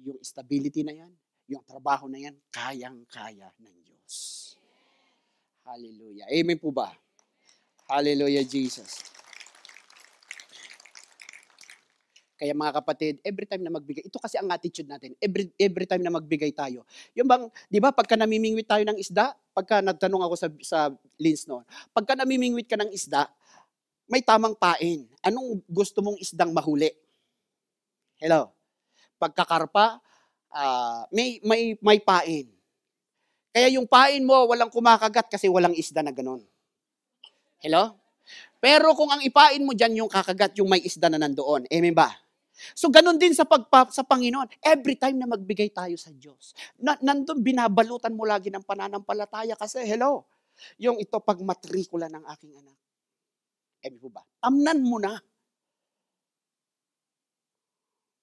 yung stability na yan, yung trabaho na yan, kayang-kaya ng Diyos. Hallelujah. Amen po ba? Hallelujah, Jesus. Kaya mga kapatid, every time na magbigay, ito kasi ang attitude natin, every time na magbigay tayo. Yung bang, di ba, pagka namimingwit tayo ng isda, pagka nagtanong ako sa Lins noon, pagka namimingwit ka ng isda, may tamang pain. Anong gusto mong isdang mahuli? Hello? Pagkakarpa, may pain. Kaya yung pain mo, walang kumakagat kasi walang isda na ganon. Hello? Pero kung ang ipain mo dyan yung kakagat, yung may isda na nandoon. Amen ba? So, ganun din sa Panginoon. Every time na magbigay tayo sa Diyos, nandun binabalutan mo lagi ng pananampalataya kasi, hello, yung ito pag matrikula ng aking anak. Amen po ba? Tamnan mo na.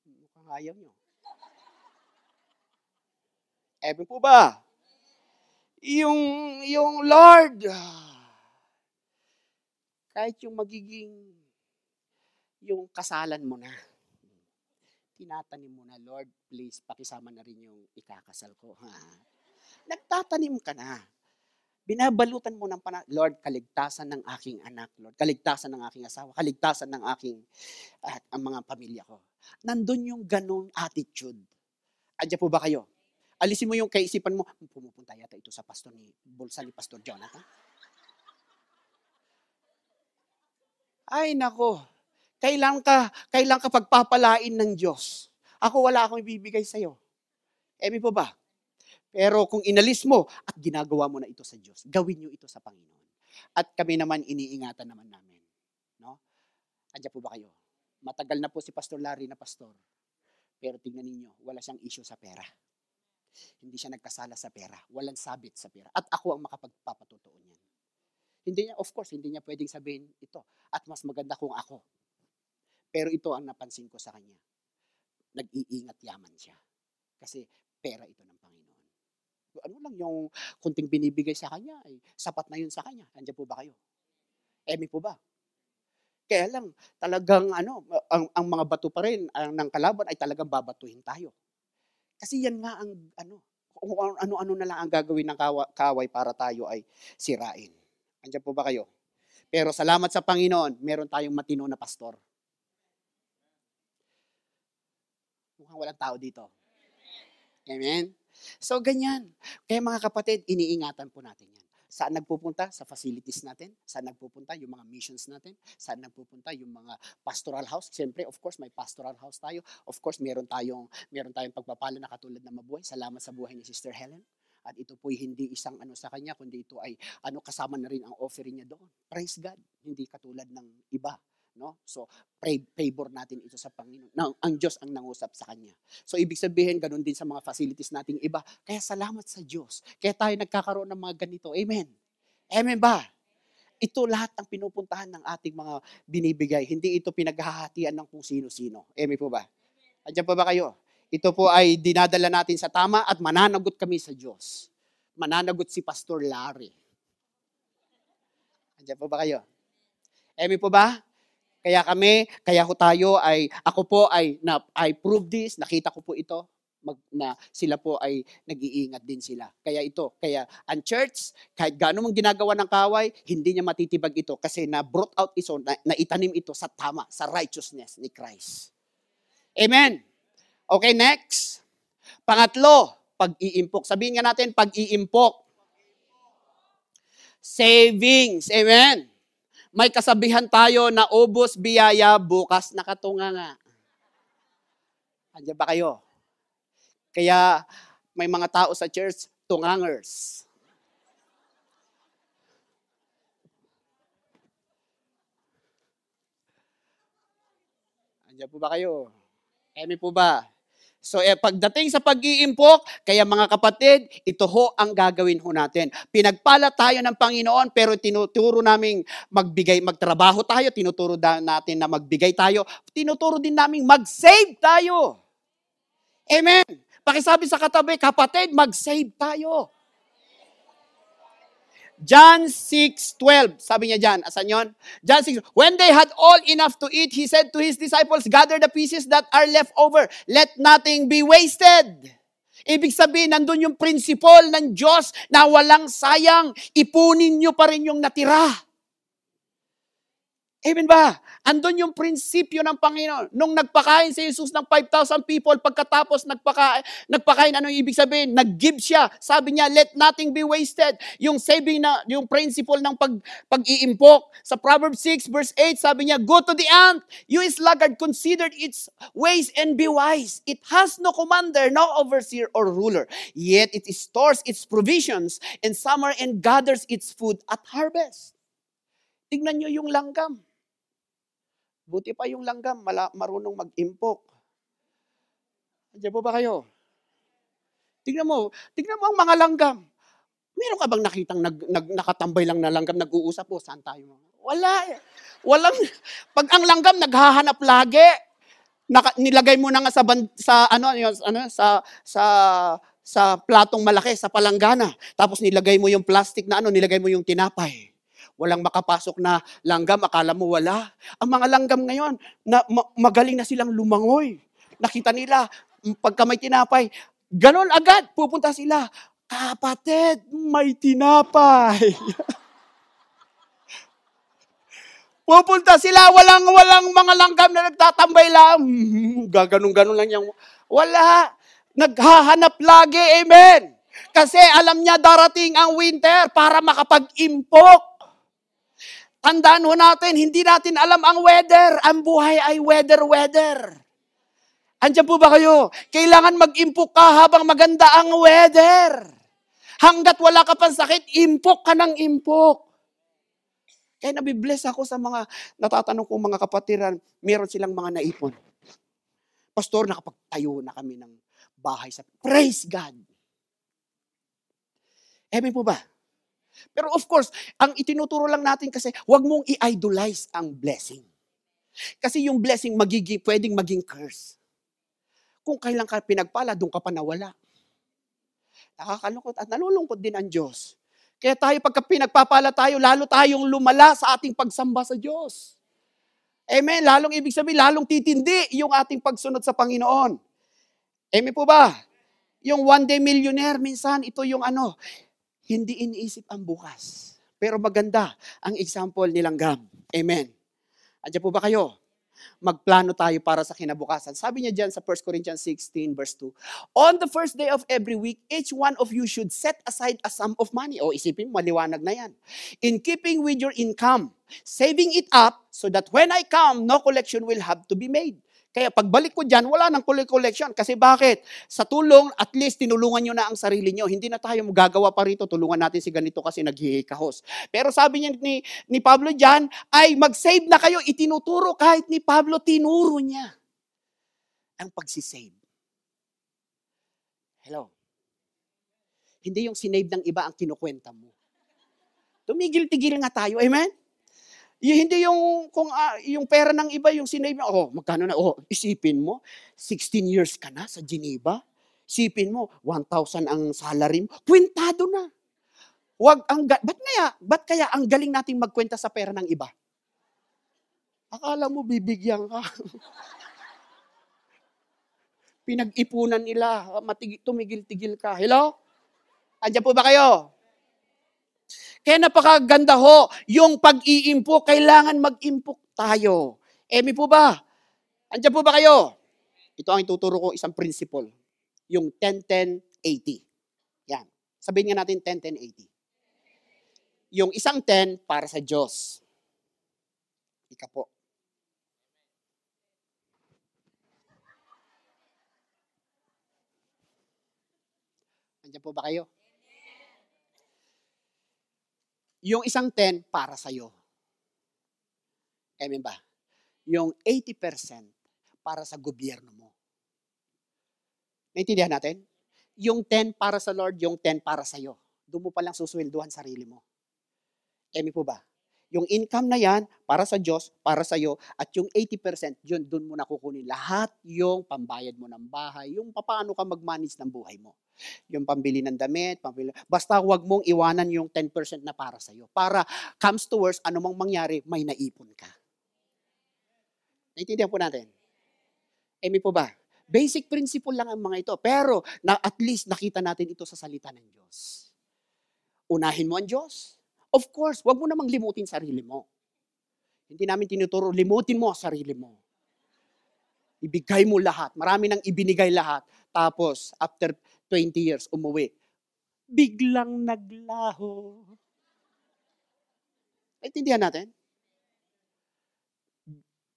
Mukhang ayaw nyo. Amen po ba? Yung Lord, kahit yung magiging, yung kasalan mo na, tinatanim mo na, Lord, please, pakisama na rin yung ikakasal ko. Ha? Nagtatanim ka na. Binabalutan mo ng Lord, kaligtasan ng aking anak, Lord, kaligtasan ng aking asawa, kaligtasan ng aking, ang mga pamilya ko. Nandun yung ganong attitude. Andiyan po ba kayo? Alisin mo yung kaisipan mo, pumupunta yata ito sa bulsa ni Pastor Jonathan. Ay, nako. Kailan ka pagpapalain ng Diyos? Ako wala akong ibibigay sa'yo. Emi po ba? Pero kung inalis mo at ginagawa mo na ito sa Diyos, gawin niyo ito sa Panginoon. At kami naman, iniingatan naman namin. No? Andiyan po ba kayo? Matagal na po si Pastor Larry na pastor. Pero tingnan ninyo, wala siyang issue sa pera. Hindi siya nagkasala sa pera. Walang sabit sa pera. At ako ang makapagpapatotoo niyan. Hindi niya, of course, hindi niya pwedeng sabihin ito. At mas maganda kung ako. Pero ito ang napansin ko sa kanya. Nag-iingat yaman siya. Kasi pera ito ng Panginoon. Ano lang yung kunting binibigay sa kanya, ay sapat na yun sa kanya. Andiyan po ba kayo? Emi po ba? Kaya lang, talagang ang mga bato pa rin ng kalaban ay talagang babatuhin tayo. Kasi yan nga ang ano-ano na lang ang gagawin ng kaway para tayo ay sirain. Andiyan po ba kayo? Pero salamat sa Panginoon, meron tayong matino na pastor. Mukhang walang tao dito. Amen? So, ganyan. Kaya mga kapatid, iniingatan po natin yan. Saan nagpupunta? Sa facilities natin. Saan nagpupunta? Yung mga missions natin. Saan nagpupunta? Yung mga pastoral house. Siyempre, of course, may pastoral house tayo. Of course, meron tayong pagpapala na katulad ng mabuhay. Salamat sa buhay ni Sister Helen. At ito po'y hindi isang sa kanya, kundi ito ay kasama na rin ang offering niya doon. Praise God. Hindi katulad ng iba. No? So, favor natin ito sa Panginoon. Ang Diyos ang nangusap sa Kanya. So, ibig sabihin, ganun din sa mga facilities nating iba. Kaya salamat sa Diyos. Kaya tayo nagkakaroon ng mga ganito. Amen. Amen ba? Ito lahat ang pinupuntahan ng ating mga binibigay. Hindi ito pinaghahatian ng kung sino-sino. Amen po ba? Andiyan pa ba kayo? Ito po ay dinadala natin sa tama at mananagot kami sa Diyos. Mananagot si Pastor Larry. Andiyan po ba kayo? Amen po ba? Ako po ay I prove this, nakita ko po ito, na sila po ay nag-iingat din sila. Kaya ang church, kahit gaano mong ginagawa ng kaway, hindi niya matitibag ito kasi na-brought out ito, na itanim ito sa tama, sa righteousness ni Christ. Amen. Okay, next. Pangatlo, pag-iimpok. Sabihin nga natin, pag-iimpok. Savings. Amen. May kasabihan tayo na ubos biyaya, bukas nakatunga nga. Andiyan ba kayo? Kaya may mga tao sa church, tungangers. Andiyan po ba kayo? Amen po ba? So, pagdating sa pag-iimpok, kaya mga kapatid, ito ho ang gagawin ho natin. Pinagpala tayo ng Panginoon, pero tinuturo namin magtrabaho tayo, tinuturo natin na magbigay tayo, tinuturo din namin mag-save tayo. Amen. Pakisabi sa katabi, kapatid, mag-save tayo. John 6:12. Sabi niya dyan, asan yun? John 6, when they had all enough to eat, he said to his disciples, gather the pieces that are left over. Let nothing be wasted. Ibig sabihin, nandun yung principle ng Diyos na walang sayang. Ipunin nyo pa rin yung natira. Amen ba? Andun yung prinsipyo ng Panginoon. Nung nagpakain si Jesus ng 5,000 people, pagkatapos nagpakain, ano yung ibig sabihin? Nag-give siya. Sabi niya, let nothing be wasted. Yung saving na, yung principle ng pag-iimpok. Sa Proverbs 6 verse 8, sabi niya, go to the ant, you sluggard, consider its ways and be wise. It has no commander, no overseer or ruler. Yet it stores its provisions in summer and gathers its food at harvest. Tignan nyo yung langgam. Buti pa yung langgam, marunong mag-impok. Andiyan po ba kayo? Tignan mo ang mga langgam. Meron ka bang nakitang nakatambay lang na langgam, nag-uusap po, saan tayo? Wala eh. Pag ang langgam naghahanap lagi, nilagay mo na nga sa platong malaki, sa palanggana. Tapos nilagay mo yung plastic na nilagay mo yung tinapay. Walang makapasok na langgam, akala mo wala. Ang mga langgam ngayon, magaling na silang lumangoy. Nakita nila, pagka may tinapay, ganon agad, pupunta sila. Kapatid, may tinapay. Pupunta sila, walang mga langgam na nagtatambay lang. Gaganong-ganon lang yung, wala. Naghahanap lagi, amen. Kasi alam niya darating ang winter para makapag-impok. Tandaan ho natin, hindi natin alam ang weather. Ang buhay ay weather. Andiyan po ba kayo? Kailangan mag-impok ka habang maganda ang weather. Hanggat wala ka pang sakit, impok ka ng impok. Kaya nabibless ako sa mga natatanong kong mga kapatiran, meron silang mga naipon. Pastor, nakapagtayo na kami ng bahay sa... Praise God! Amen po ba? Pero of course, ang itinuturo lang natin kasi huwag mong i-idolize ang blessing. Kasi yung blessing pwedeng maging curse. Kung kailan ka pinagpala, doon ka pa nawala. Nakakalungkot at nalulungkot din ang Diyos. Kaya tayo pagka pinagpapala tayo, lalo tayong lumala sa ating pagsamba sa Diyos. Amen. Lalong ibig sabihin, lalong titindi yung ating pagsunod sa Panginoon. Amen po ba? Yung one day millionaire, minsan ito yung hindi iniisip ang bukas. Pero maganda ang example ni Langgam. Amen. Andiyan po ba kayo? Magplano tayo para sa kinabukasan. Sabi niya dyan sa 1 Corinthians 16 verse 2, on the first day of every week, each one of you should set aside a sum of money. O isipin mo, maliwanag na yan. In keeping with your income, saving it up so that when I come, no collection will have to be made. Kaya pagbalik ko dyan, wala nang collection. Kasi bakit? Sa tulong, at least tinulungan nyo na ang sarili nyo. Hindi na tayo magagawa pa rito. Tulungan natin si ganito kasi naghihikahos. Pero sabi niya ni Pablo dyan, ay mag-save na kayo. Itinuturo kahit ni Pablo, tinuro niya ang pagsisave. Hello? Hindi yung sinave ng iba ang kinukwenta mo. Tumigil-tigil nga tayo. Amen? Hindi yung pera ng iba, yung sinave mo, magkano na? Isipin mo, 16 years ka na sa Geneva. Isipin mo, 1,000 ang salary mo. Kwentado na. Ba't kaya ang galing nating magkwenta sa pera ng iba? Akala mo bibigyan ka. Pinag-ipunan nila, tumigil-tigil ka. Hello? Andiyan po ba kayo? Kaya napakaganda ho, yung pag-iimpok, kailangan mag-impok tayo. Emi po ba? Andiyan po ba kayo? Ito ang ituturo ko, isang principle. Yung 10-10-80. Yan. Sabihin nga natin 10-10-80. Yung isang 10 para sa Diyos. Ika po. Andiyan po ba kayo? Yung isang 10 para sa'yo. Amen ba? Yung 80% para sa gobyerno mo. Naintindihan natin? Yung 10 para sa Lord, yung 10 para sa'yo. Doon mo palang suswelduhan sarili mo. Amen po ba? Yung income na yan, para sa Diyos, para sa'yo, at yung 80%, yun, doon mo nakukunin lahat yung pambayad mo ng bahay, yung paano ka mag-manage ng buhay mo. Yung pambili ng damit, basta huwag mong iwanan yung 10% na para sa'yo. Para comes to worst, anumang mangyari, may naipon ka. Naintindihan po natin? Amen po ba? Basic principle lang ang mga ito. Pero at least nakita natin ito sa salita ng Diyos. Unahin mo ang Diyos. Of course, huwag mo namang limutin sarili mo. Hindi namin tinuturo, limutin mo ang sarili mo. Ibigay mo lahat. Marami nang ibinigay lahat. Tapos, after 20 years, umuwi. Biglang naglaho. Naintindihan natin?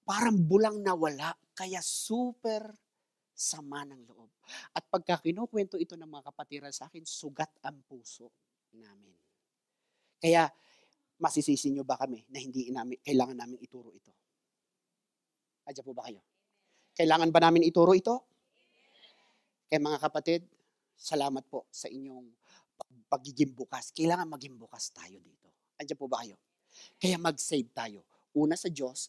Parang bulang nawala. Kaya super sama ng loob. At pagka kinukwento ito ng mga kapatiran sa akin, sugat ang puso namin. Kaya, masisisi nyo ba kami na hindi kailangan namin ituro ito? Adya po ba kayo? Kailangan ba namin ituro ito? Kaya mga kapatid, salamat po sa inyong pagiging bukas. Kailangan maging bukas tayo dito. Adya po ba kayo? Kaya mag-save tayo. Una sa Diyos,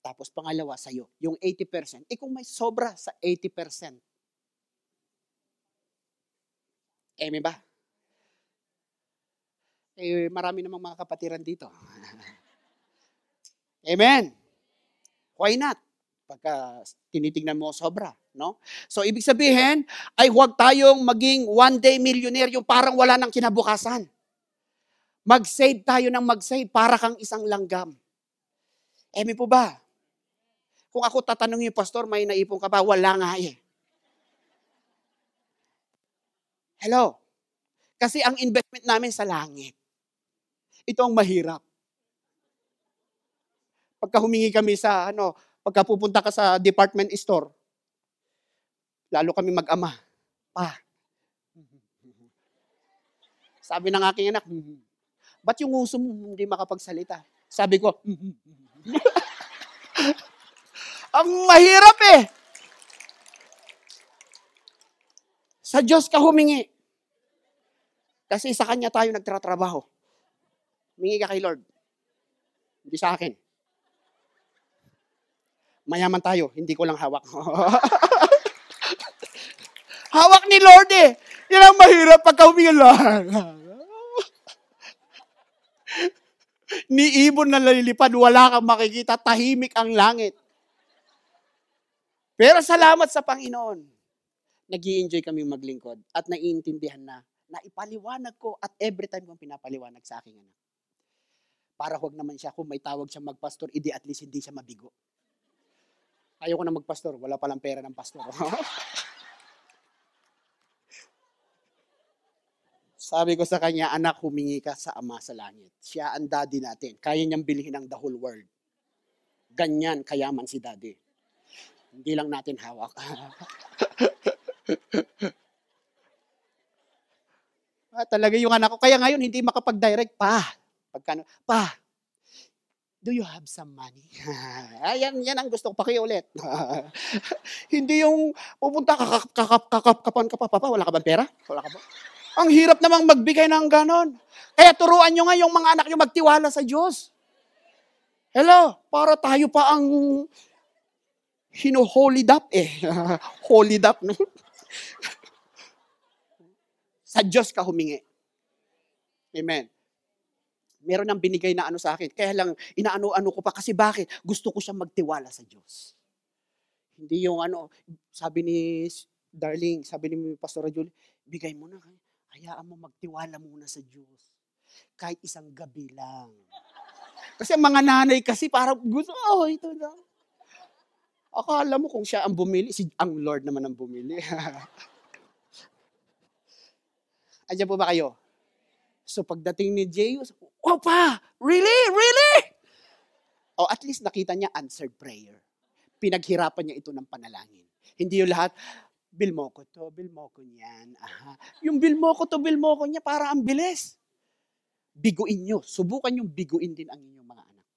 tapos pangalawa sa'yo. Yung 80%, kung may sobra sa 80%, amen ba? Marami namang mga kapatiran dito. Amen. Why not? Pagka tinitingnan mo sobra, no? So, ibig sabihin, ay huwag tayong maging one-day millionaire, yung parang wala nang kinabukasan. Mag-save tayo ng mag-save para kang isang langgam. Amen po ba? Kung ako tatanungin yung pastor, may naipon ka ba? Wala nga eh. Hello? Kasi ang investment namin sa langit. Ito ang mahirap. Pagka humingi kami sa, pagka pupunta ka sa department store, lalo kami mag-ama, pa. Sabi ng aking anak, ba't yung uso mo hindi makapagsalita? Sabi ko, ang mahirap eh. Sa Diyos ka humingi. Kasi sa Kanya tayo nagtratrabaho. Humingi ka kay Lord. Hindi sa akin. Mayaman tayo, hindi ko lang hawak. Hawak ni Lord eh. Yan ang mahirap pagka humingi lang. Ni ibon na nalilipad, wala kang makikita, tahimik ang langit. Pero salamat sa Panginoon. Nag-i-enjoy kami maglingkod at naiintindihan na ipaliwanag ko at every time kong pinapaliwanag sa aking anak. Para huwag naman siya, kung may tawag siya magpastor, at least hindi siya mabigo. Ayoko na magpastor, wala palang pera ng pastor. Sabi ko sa kanya, anak, humingi ka sa Ama sa langit. Siya ang daddy natin. Kaya niyang bilhin ang the whole world. Ganyan, kayaman si daddy. Hindi lang natin hawak. Talaga yung anak ko. Kaya ngayon, hindi makapag-direct. Pa, do you have some money? Yan ang gusto ko. Pakiulit. Hindi yung pupunta, kakapan ka pa, wala ka ba pera? Wala ka ba? Ang hirap namang magbigay ng ganon. Kaya turuan nyo nga yung mga anak nyo magtiwala sa Diyos. Hello, para tayo pa ang hino-holy up eh. Holy up, no? Sa Diyos ka humingi. Amen. Meron nang binigay na sa akin. Kaya lang, inaano-ano ko pa. Kasi bakit? Gusto ko siyang magtiwala sa Diyos. Hindi yung sabi ni Darling, sabi ni Pastor Julie, bigay mo na. Hayaan mo magtiwala muna sa Diyos. Kahit isang gabi lang. Kasi ang mga nanay kasi parang gusto, ito na. Akala mo kung siya ang bumili, ang Lord naman ang bumili. Andiyan po ba kayo? So pagdating ni Jairus, pa, really? O at least nakita niya answered prayer. Pinaghirapan niya ito ng panalangin. Hindi yung lahat, bill mo ko niyan. Yung bill mo ko niya, para ang bilis. Biguin nyo. Subukan yung biguin din ang inyong mga anak.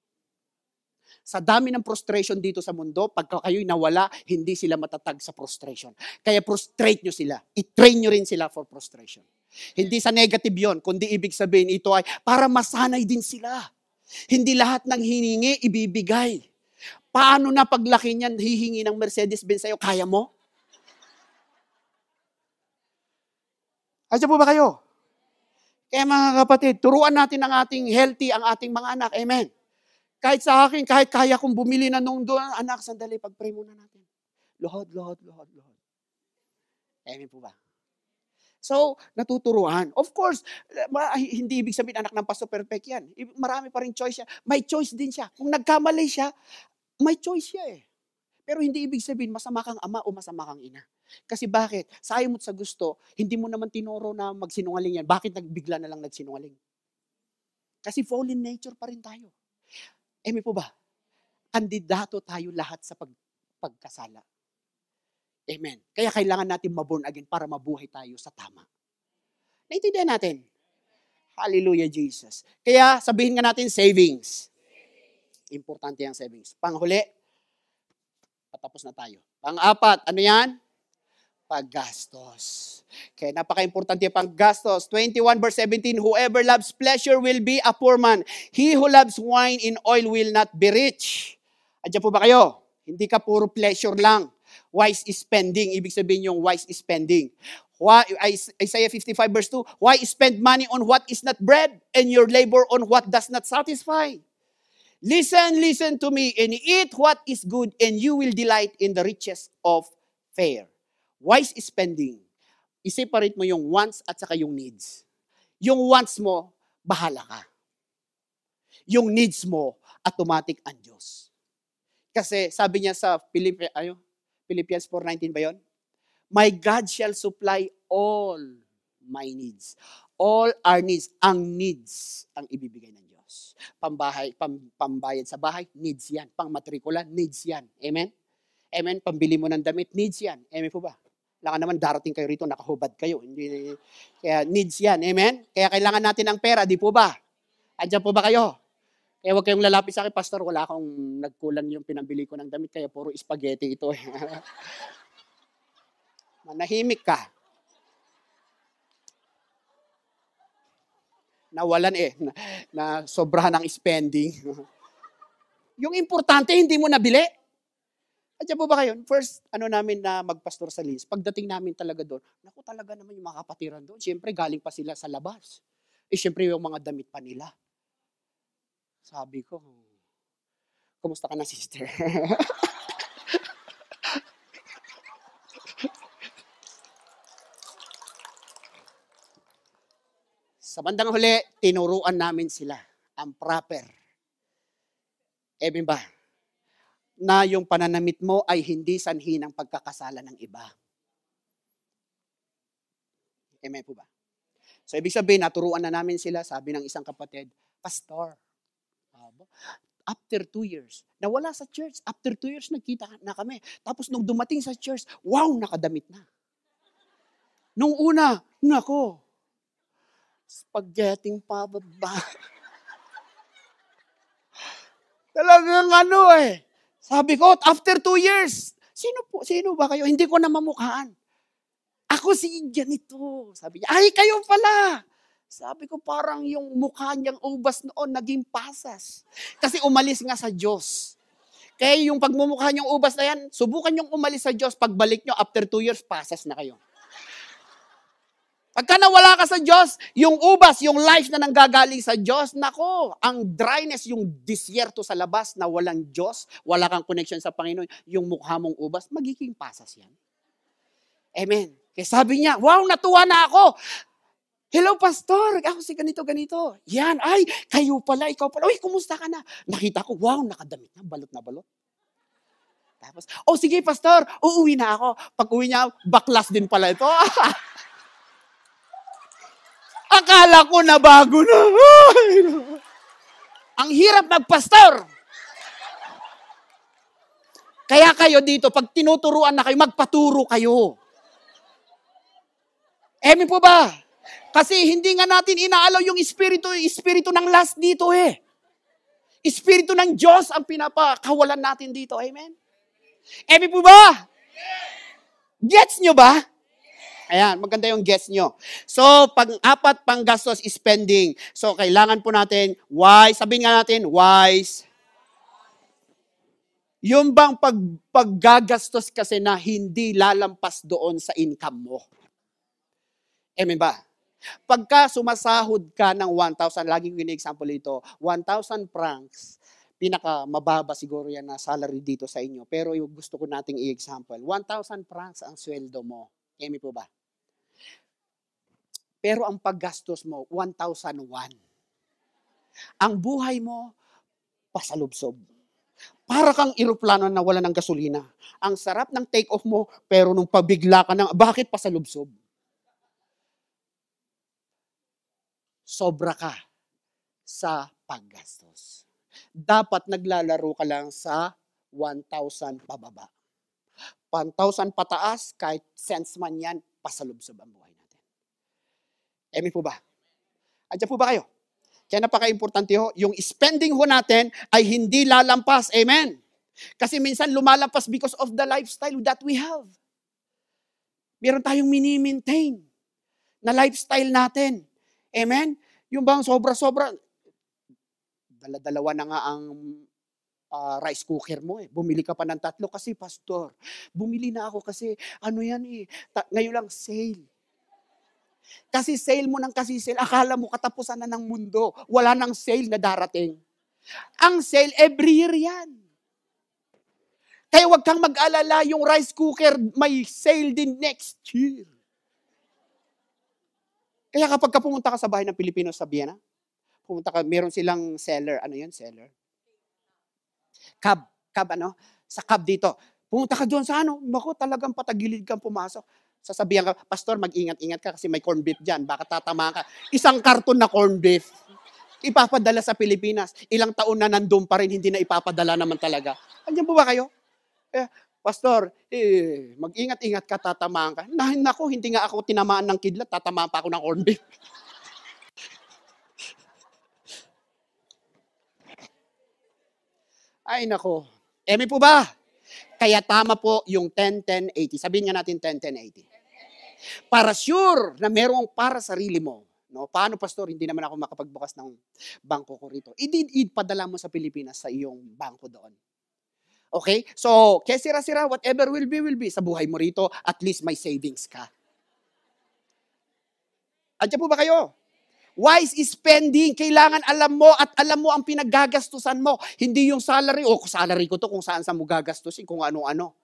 Sa dami ng frustration dito sa mundo, pagka kayo'y nawala, hindi sila matatag sa frustration. Kaya frustrate nyo sila. I-train nyo rin sila for frustration. Hindi sa negative yon, kundi ibig sabihin ito ay para masanay din sila. Hindi lahat ng hiningi, ibibigay. Paano na paglaki niyan, hihingi ng Mercedes-Benz sa'yo, kaya mo? Asya po ba kayo? Kaya mga kapatid, turuan natin ang ating healthy, ang ating mga anak. Amen. Kahit sa akin, kahit kaya kong bumili na nung doon, anak, sandali, pag-pray muna natin. Lord. Amen po ba? So, natuturuan. Of course, hindi ibig sabihin anak ng pastor perfect yan. Marami pa rin choice siya. May choice din siya. Kung nagkamali siya, may choice siya eh. Pero hindi ibig sabihin masama kang ama o masama kang ina. Kasi bakit? Sa ayaw mo't sa gusto, hindi mo naman tinuro na magsinungaling yan. Bakit nagbigla na lang nagsinungaling? Kasi fallen nature pa rin tayo. May po ba? Kandidato tayo lahat sa pagkasala. Amen. Kaya kailangan natin maborn again para mabuhay tayo sa tama. Naintindihan natin? Hallelujah, Jesus. Kaya sabihin nga natin savings. Importante ang savings. Panghuli, patapos na tayo. Pang-apat, ano yan? Paggastos. Kaya napaka-importante yung paggastos. 21 verse 17, whoever loves pleasure will be a poor man. He who loves wine and oil will not be rich. Andiyan po ba kayo? Hindi ka puro pleasure lang. Wise is spending. Ibig sabihin yung wise is spending. Isaiah 55 verse 2, why spend money on what is not bread and your labor on what does not satisfy? Listen to me and eat what is good and you will delight in the riches of fare. Wise spending. I-separate mo yung wants at saka yung needs. Yung wants mo, bahala ka. Yung needs mo, automatic ang Diyos. Kasi sabi niya sa Philippians 4:19 ba yun? My God shall supply all my needs. All our needs. Ang needs ang ibibigay ng Diyos. Pambayad sa bahay, needs yan. Pangmatrikula, needs yan. Amen? Amen? Pambili mo ng damit, needs yan. Amen po ba? Wala ka naman darating kayo rito, nakahubad kayo. Hindi, kaya needs yan. Amen? Kaya kailangan natin ng pera, di po ba? Andiyan po ba kayo? Kaya huwag kayong lalapit sa akin, Pastor, wala akong nagkulang yung pinambili ko ng damit, kaya puro spaghetti ito. Manahimik ka. Nawalan na sobrahan ng spending. Yung importante, hindi mo nabili. At po ba kayo? First, namin na magpastor sa Lins, pagdating namin talaga doon, naku talaga naman yung mga kapatiran doon. Siyempre, galing pa sila sa labas. Siyempre, yung mga damit pa nila. Sabi ko, kumusta ka na, sister? Sa bandang huli, tinuruan namin sila ang proper. Ba? Na yung pananamit mo ay hindi sanhi ng pagkakasala ng iba. Amen po ba? So, ibig sabihin, naturuan na namin sila, sabi ng isang kapatid, Pastor, after 2 years, nawala sa church, after 2 years, nagkita na kami. Tapos nung dumating sa church, wow, nakadamit na. Nung una, nako, spaghetti pababa. Talagang sabi ko, after 2 years, sino ba kayo? Hindi ko na mamukhaan. Ako si ganito. Sabi niya, ay kayo pala. Sabi ko, parang yung mukha niyang ubas noon, naging pasas. Kasi umalis nga sa Diyos. Kaya yung pagmumukha niyang ubas na yan, subukan niyong umalis sa Diyos, pagbalik niyo, after 2 years, pasas na kayo. Pagka nawala ka sa Diyos, yung ubas, yung life na nanggagaling sa Diyos, nako, ang dryness, yung disyerto sa labas na walang Diyos, wala kang connection sa Panginoon, yung mukha mong ubas, magiging pasas yan. Amen. Kaya sabi niya, wow, natuwa na ako. Hello, Pastor. Ako si ganito. Yan, ay, kayo pala, ikaw pala. Uy, kumusta ka na? Nakita ko, wow, nakadamit na, balot na balot. Tapos, sige, Pastor, uuwi na ako. Pag uwi niya, baklas din pala ito. Akala ko na bago na. Ang hirap magpastor. Kaya kayo dito, pag tinuturuan na kayo, magpaturo kayo. Amen po ba? Kasi hindi nga natin inaalaw yung espiritu ng lust dito Espiritu ng Diyos ang pinapakawalan natin dito. Amen? Amen po ba? Gets nyo ba? Ayan, maganda yung gets nyo. So, pang-apat, panggastos, spending. So, kailangan po natin, wise, sabihin nga natin, wise. Yung bang paggagastos kasi na hindi lalampas doon sa income mo. Amen ba? Pagka sumasahod ka ng 1,000, laging gini-example ito, 1,000 francs, pinaka mababa siguro yan na salary dito sa inyo. Pero yung gusto ko nating i-example, 1,000 francs ang sweldo mo. Amen po ba? Pero ang paggastos mo, 1,001. Ang buhay mo, pasalubsob. Para kang eroplano na wala ng gasolina. Ang sarap ng take-off mo, pero nung pabigla ka ng, bakit pasalubsob? Sobra ka sa paggastos. Dapat naglalaro ka lang sa 1,000 pababa. 1,000 pataas, kahit cents man yan, pasalubsob ang buhay natin. Amen po ba? Andiyan po ba kayo? Kaya napaka-importante ho, yung spending ho natin ay hindi lalampas. Amen? Kasi minsan lumalampas because of the lifestyle that we have. Meron tayong mini-maintain na lifestyle natin. Amen? Yung bang sobra-sobra, dala-dalawa na nga ang rice cooker mo eh. Bumili ka pa ng 3 kasi, pastor, bumili na ako kasi, ano yan eh, ngayon lang sale. Kasi sale mo ng kasi sale, akala mo katapusan na ng mundo. Wala nang sale na darating. Ang sale, every year yan. Kaya wag kang mag-alala, yung rice cooker, may sale din next year. Kaya kapag pumunta ka sa bahay ng Pilipino sa Vienna, pumunta ka, meron silang seller. Ano yun, seller? Cab ano? Sa cab dito. Pumunta ka doon sa ano, bako talagang patagilid kang pumasok. Sasabihan ka, pastor, mag-ingat-ingat ka kasi may corned beef dyan. Baka tatamaan ka. Isang karton na corned beef. Ipapadala sa Pilipinas. Ilang taon na nandun pa rin, hindi na ipapadala naman talaga. Andiyan po ba kayo? Pastor, mag-ingat-ingat ka, tatamaan ka. Naku, hindi nga ako tinamaan ng kidlat, tatamaan pa ako ng corned beef. Ay, nako. Eme po ba? Kaya tama po yung 10-10-80. Sabihin nga natin 10-10-80. Para sure na merong para sarili mo. No? Paano, pastor? Hindi naman ako makapagbukas ng bangko ko rito. Ipadala mo sa Pilipinas sa iyong bangko doon. Okay? So, kaya sira-sira, whatever will be. Sa buhay mo rito, at least may savings ka. Andiyan po ba kayo? Wise spending, kailangan alam mo at alam mo ang pinaggagastusan mo. Hindi yung salary, salary ko to kung saan mo gagastusin, kung ano-ano.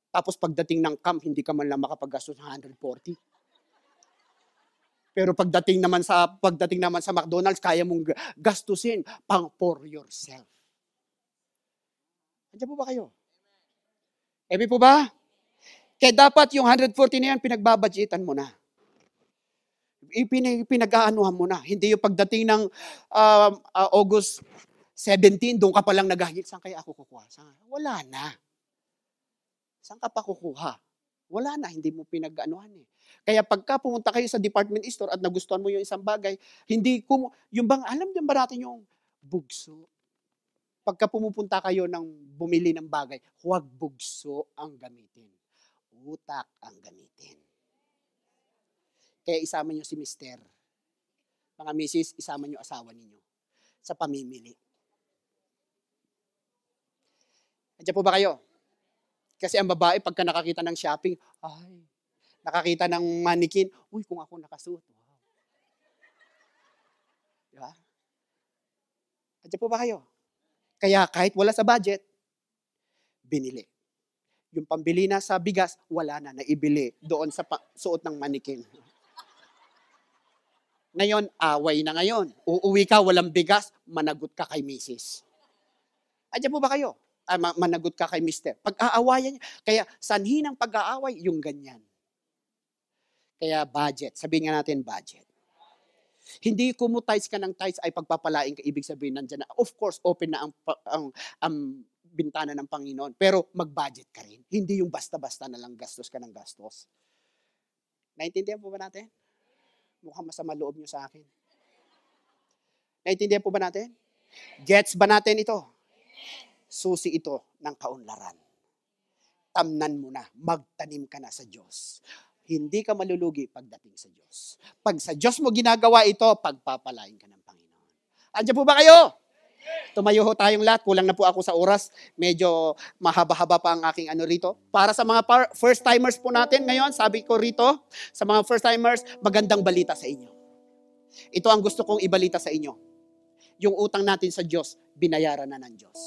Tapos pagdating ng camp, hindi ka man lang makapaggastos ng 140. Pero pagdating naman sa McDonald's, kaya mong gastusin pang for yourself. Andiyan po ba kayo? Ebe po ba? Kaya dapat yung 140 na yan, pinagbabudgetan mo na. Pinag-aanuhan mo na. Hindi yung pagdating ng August 17, doon ka palang naghahigit. Saan kaya ako kukuha? Wala na. Saan ka pa kukuha? Wala na, hindi mo pinag-aanuhan eh. Kaya pagka pumunta kayo sa department store at nagustuhan mo yung isang bagay, alam niyo ba natin yung bugso? Pagka pumupunta kayo ng bumili ng bagay, huwag bugso ang gamitin. Utak ang gamitin. Kaya isama nyo si mister. Mga misis, isama nyo asawa ninyo sa pamimili. Andiyan po ba kayo? Kasi ang babae, pagka nakakita ng shopping, nakakita ng mannequin, kung ako nakasuot. Wow. Diba? Andiyan po ba kayo? Kaya kahit wala sa budget, binili. Yung pambili na sa bigas, wala na, naibili doon sa suot ng mannequin. Ngayon, away na ngayon. Uuwi ka, walang bigas, managot ka kay misis. Andiyan po ba kayo? Managot ka kay mister. Pag-aawayan niya. Kaya sanhi ng pag-aaway, yung ganyan. Kaya budget. Sabihin nga natin budget. Hindi kumutize ka ng tides ay pagpapalain ka. Ibig sabihin nandiyan na. Of course, open na ang bintana ng Panginoon. Pero mag-budget ka rin. Hindi yung basta-basta na lang gastos ka ng gastos. Naintindihan po ba natin? Mukhang masama loob nyo sa akin. Naintindihan po ba natin? Gets ba natin ito? Susi ito ng kaunlaran. Tamnan mo na, magtanim ka na sa Diyos. Hindi ka malulugi pagdating sa Diyos. Pag sa Diyos mo ginagawa ito, pagpapalain ka ng Panginoon. Andiyan po ba kayo? Tumayo ho tayong lahat. Kulang na po ako sa oras. Medyo mahaba-haba pa ang aking rito. Para sa mga first-timers po natin ngayon, sabi ko rito, sa mga first-timers, magandang balita sa inyo. Ito ang gusto kong ibalita sa inyo. Yung utang natin sa Diyos, binayaran na ng Diyos.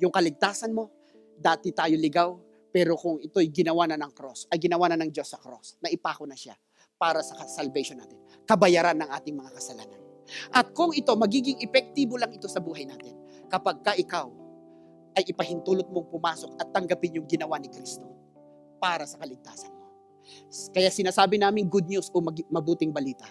Yung kaligtasan mo, dati tayo ligaw, pero kung ito'y ginawa na ng cross, ay ginawa na ng Diyos sa cross, naipako na siya. para sa salvation natin. Kabayaran ng ating mga kasalanan. At kung ito, magiging epektibo lang ito sa buhay natin kapag ka ikaw ay ipahintulot mong pumasok at tanggapin yung ginawa ni Kristo para sa kaligtasan mo. Kaya sinasabi namin good news o mabuting balita.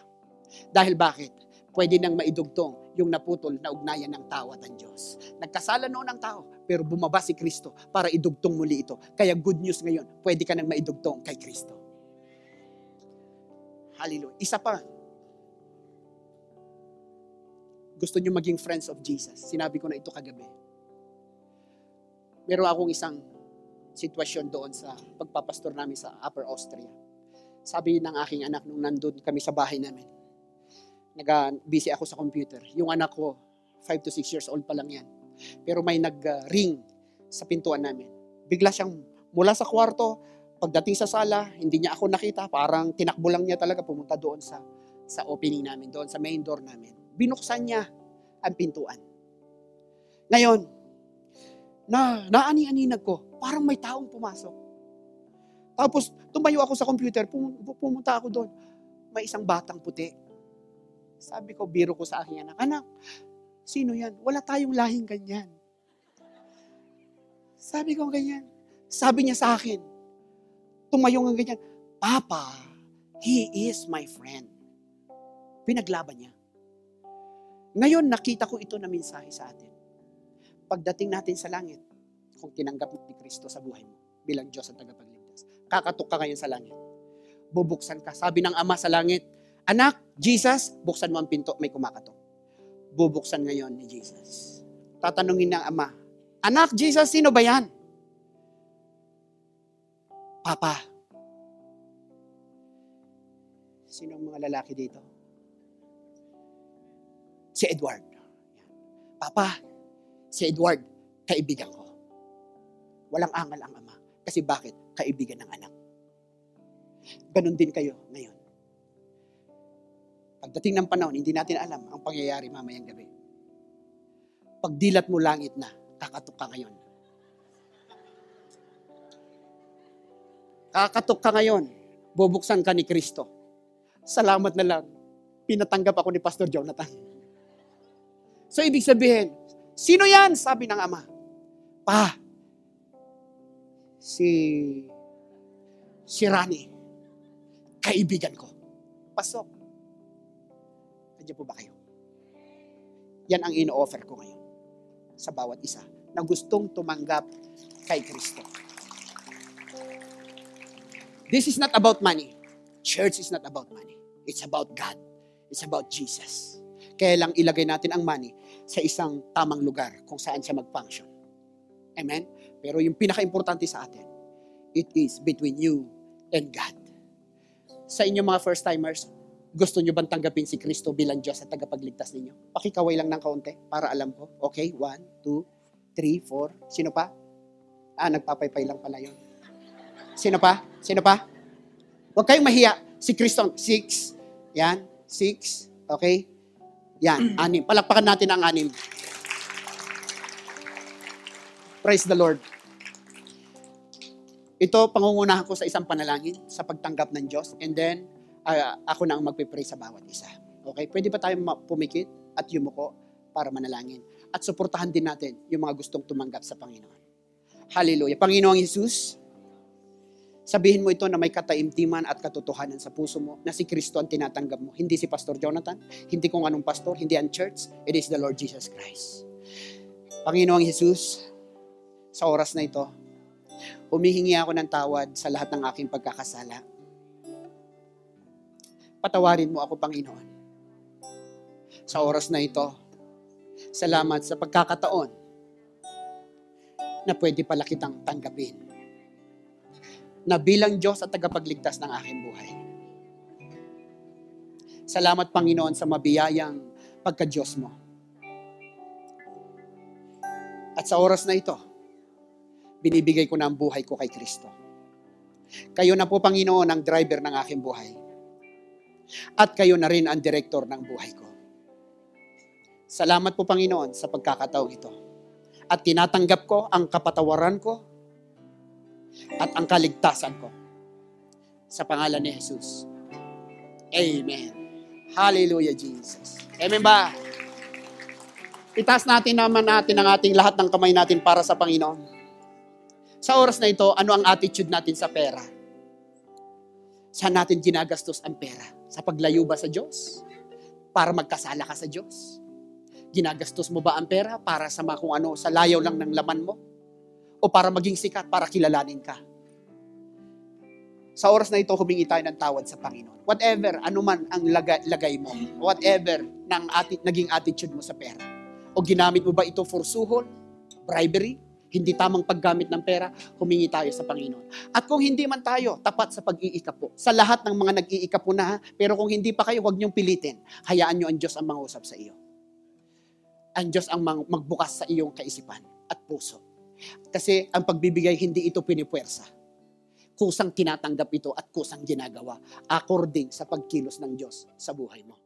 Dahil bakit? Pwede nang maidugtong yung naputol na ugnayan ng tao at ang Diyos. Nagkasala noon ang tao, pero bumaba si Kristo para idugtong muli ito. Kaya good news ngayon, pwede ka nang maidugtong kay Kristo. Hallelujah. Isa pa, gusto nyo maging friends of Jesus. Sinabi ko na ito kagabi. Meron akong isang sitwasyon doon sa pagpapastor namin sa Upper Austria. Sabi ng aking anak nung nandun kami sa bahay namin, busy ako sa computer. Yung anak ko, 5 to 6 years old pa lang yan. Pero may nag-ring sa pintuan namin. Bigla siyang mula sa kwarto, pagdating sa sala, hindi niya ako nakita. Parang tinakbo lang niya talaga pumunta doon sa opening namin, doon sa main door namin. Binuksan niya ang pintuan. Ngayon, naani-aninag ko, parang may taong pumasok. Tapos, tumayo ako sa computer, pumunta ako doon. May isang batang puti. Sabi ko, biro ko sa aking anak, anak, sino yan? Wala tayong lahing ganyan. Sabi ko ganyan. Sabi niya sa akin, tumayo nga ganyan, Papa, he is my friend. Pinaglaban niya. Ngayon, nakita ko ito na mensahe sa atin. Pagdating natin sa langit, kung tinanggap mo ni Kristo sa buhay mo, bilang Diyos at tagapagligtas, kakatok ka ngayon sa langit. Bubuksan ka. Sabi ng Ama sa langit, anak, Jesus, buksan mo ang pinto, may kumakatok. Bubuksan ngayon ni Jesus. Tatanungin ng Ama, anak, Jesus, sino ba yan? Papa. Sino ang mga lalaki dito? Si Edward. Papa, si Edward, kaibigan ko. Walang angal ang Ama. Kasi bakit? Kaibigan ng anak. Ganon din kayo ngayon. Pagdating ng panahon, hindi natin alam ang pangyayari mamayang gabi. Pagdilat mo langit na, kakatok ka ngayon. Kakatok ka ngayon, bubuksan ka ni Kristo. Salamat na lang, pinatanggap ako ni Pastor Jonathan. So ibig sabihin, sino yan? Sabi ng Ama. Pa, si Rani, kaibigan ko. Pasok. Nandiyan po ba kayo? Yan ang ino-offer ko ngayon sa bawat isa na gustong tumanggap kay Kristo. This is not about money. Church is not about money. It's about God. It's about Jesus. Kaya lang ilagay natin ang money sa isang tamang lugar kung saan siya mag-function. Amen? Pero yung pinaka-importante sa atin, it is between you and God. Sa inyong mga first-timers, gusto nyo bang tanggapin si Kristo bilang Diyos at tagapagligtas ninyo? Pakikaway lang ng kaunti para alam ko. Okay, 1, 2, 3, 4. Sino pa? Nagpapaypay lang pala yun. Sino pa? Sino pa? Huwag kayong mahiya. Si Kristo, 6. Yan, 6. Okay? Yan, 6. Palakpakan natin ang 6. Praise the Lord. Ito, pangungunahan ko sa isang panalangin sa pagtanggap ng Diyos. And then, ako na ang magpipray sa bawat isa. Okay? Pwede ba tayo pumikit at yumuko para manalangin? At suportahan din natin yung mga gustong tumanggap sa Panginoon. Hallelujah. Panginoong Jesus, sabihin mo ito na may kataimtiman at katotohanan sa puso mo na si Kristo ang tinatanggap mo. Hindi si Pastor Jonathan, hindi kung anong pastor, hindi ang church. It is the Lord Jesus Christ. Panginoong Jesus, sa oras na ito, humihingi ako ng tawad sa lahat ng aking pagkakasala. Patawarin mo ako, Panginoon. Sa oras na ito, salamat sa pagkakataon na pwede pala kitang tanggapin na bilang Diyos at tagapagligtas ng aking buhay. Salamat, Panginoon, sa mabiyayang pagka-Diyos mo. At sa oras na ito, binibigay ko na ang buhay ko kay Kristo. Kayo na po, Panginoon, ang driver ng aking buhay. At kayo na rin ang direktor ng buhay ko. Salamat po, Panginoon, sa pagkakataong ito. At tinatanggap ko ang kapatawaran ko at ang kaligtasan ko. Sa pangalan ni Jesus. Amen. Hallelujah, Jesus. Amen ba? Itaas natin naman natin ang ating lahat ng kamay natin para sa Panginoon. Sa oras na ito, ano ang attitude natin sa pera? Saan natin ginagastos ang pera? Sa paglayo ba sa Diyos? Para magkasala ka sa Diyos? Ginagastos mo ba ang pera para sa kung ano, sa layaw lang ng laman mo? O para maging sikat, para kilalanin ka? Sa oras na ito, humingi tayo ng tawad sa Panginoon. Whatever, anuman ang lagay mo, whatever naging attitude mo sa pera. O ginamit mo ba ito for suhol, bribery, hindi tamang paggamit ng pera, humingi tayo sa Panginoon. At kung hindi man tayo tapat sa pag-iikapo, sa lahat ng mga nag-iikapo na, pero kung hindi pa kayo, huwag niyong pilitin. Hayaan niyo ang Diyos ang mangusap sa iyo. Ang Diyos ang magbukas sa iyong kaisipan at puso. Kasi ang pagbibigay, hindi ito pinipuwersa. Kusang tinatanggap ito at kusang ginagawa according sa pagkilos ng Diyos sa buhay mo.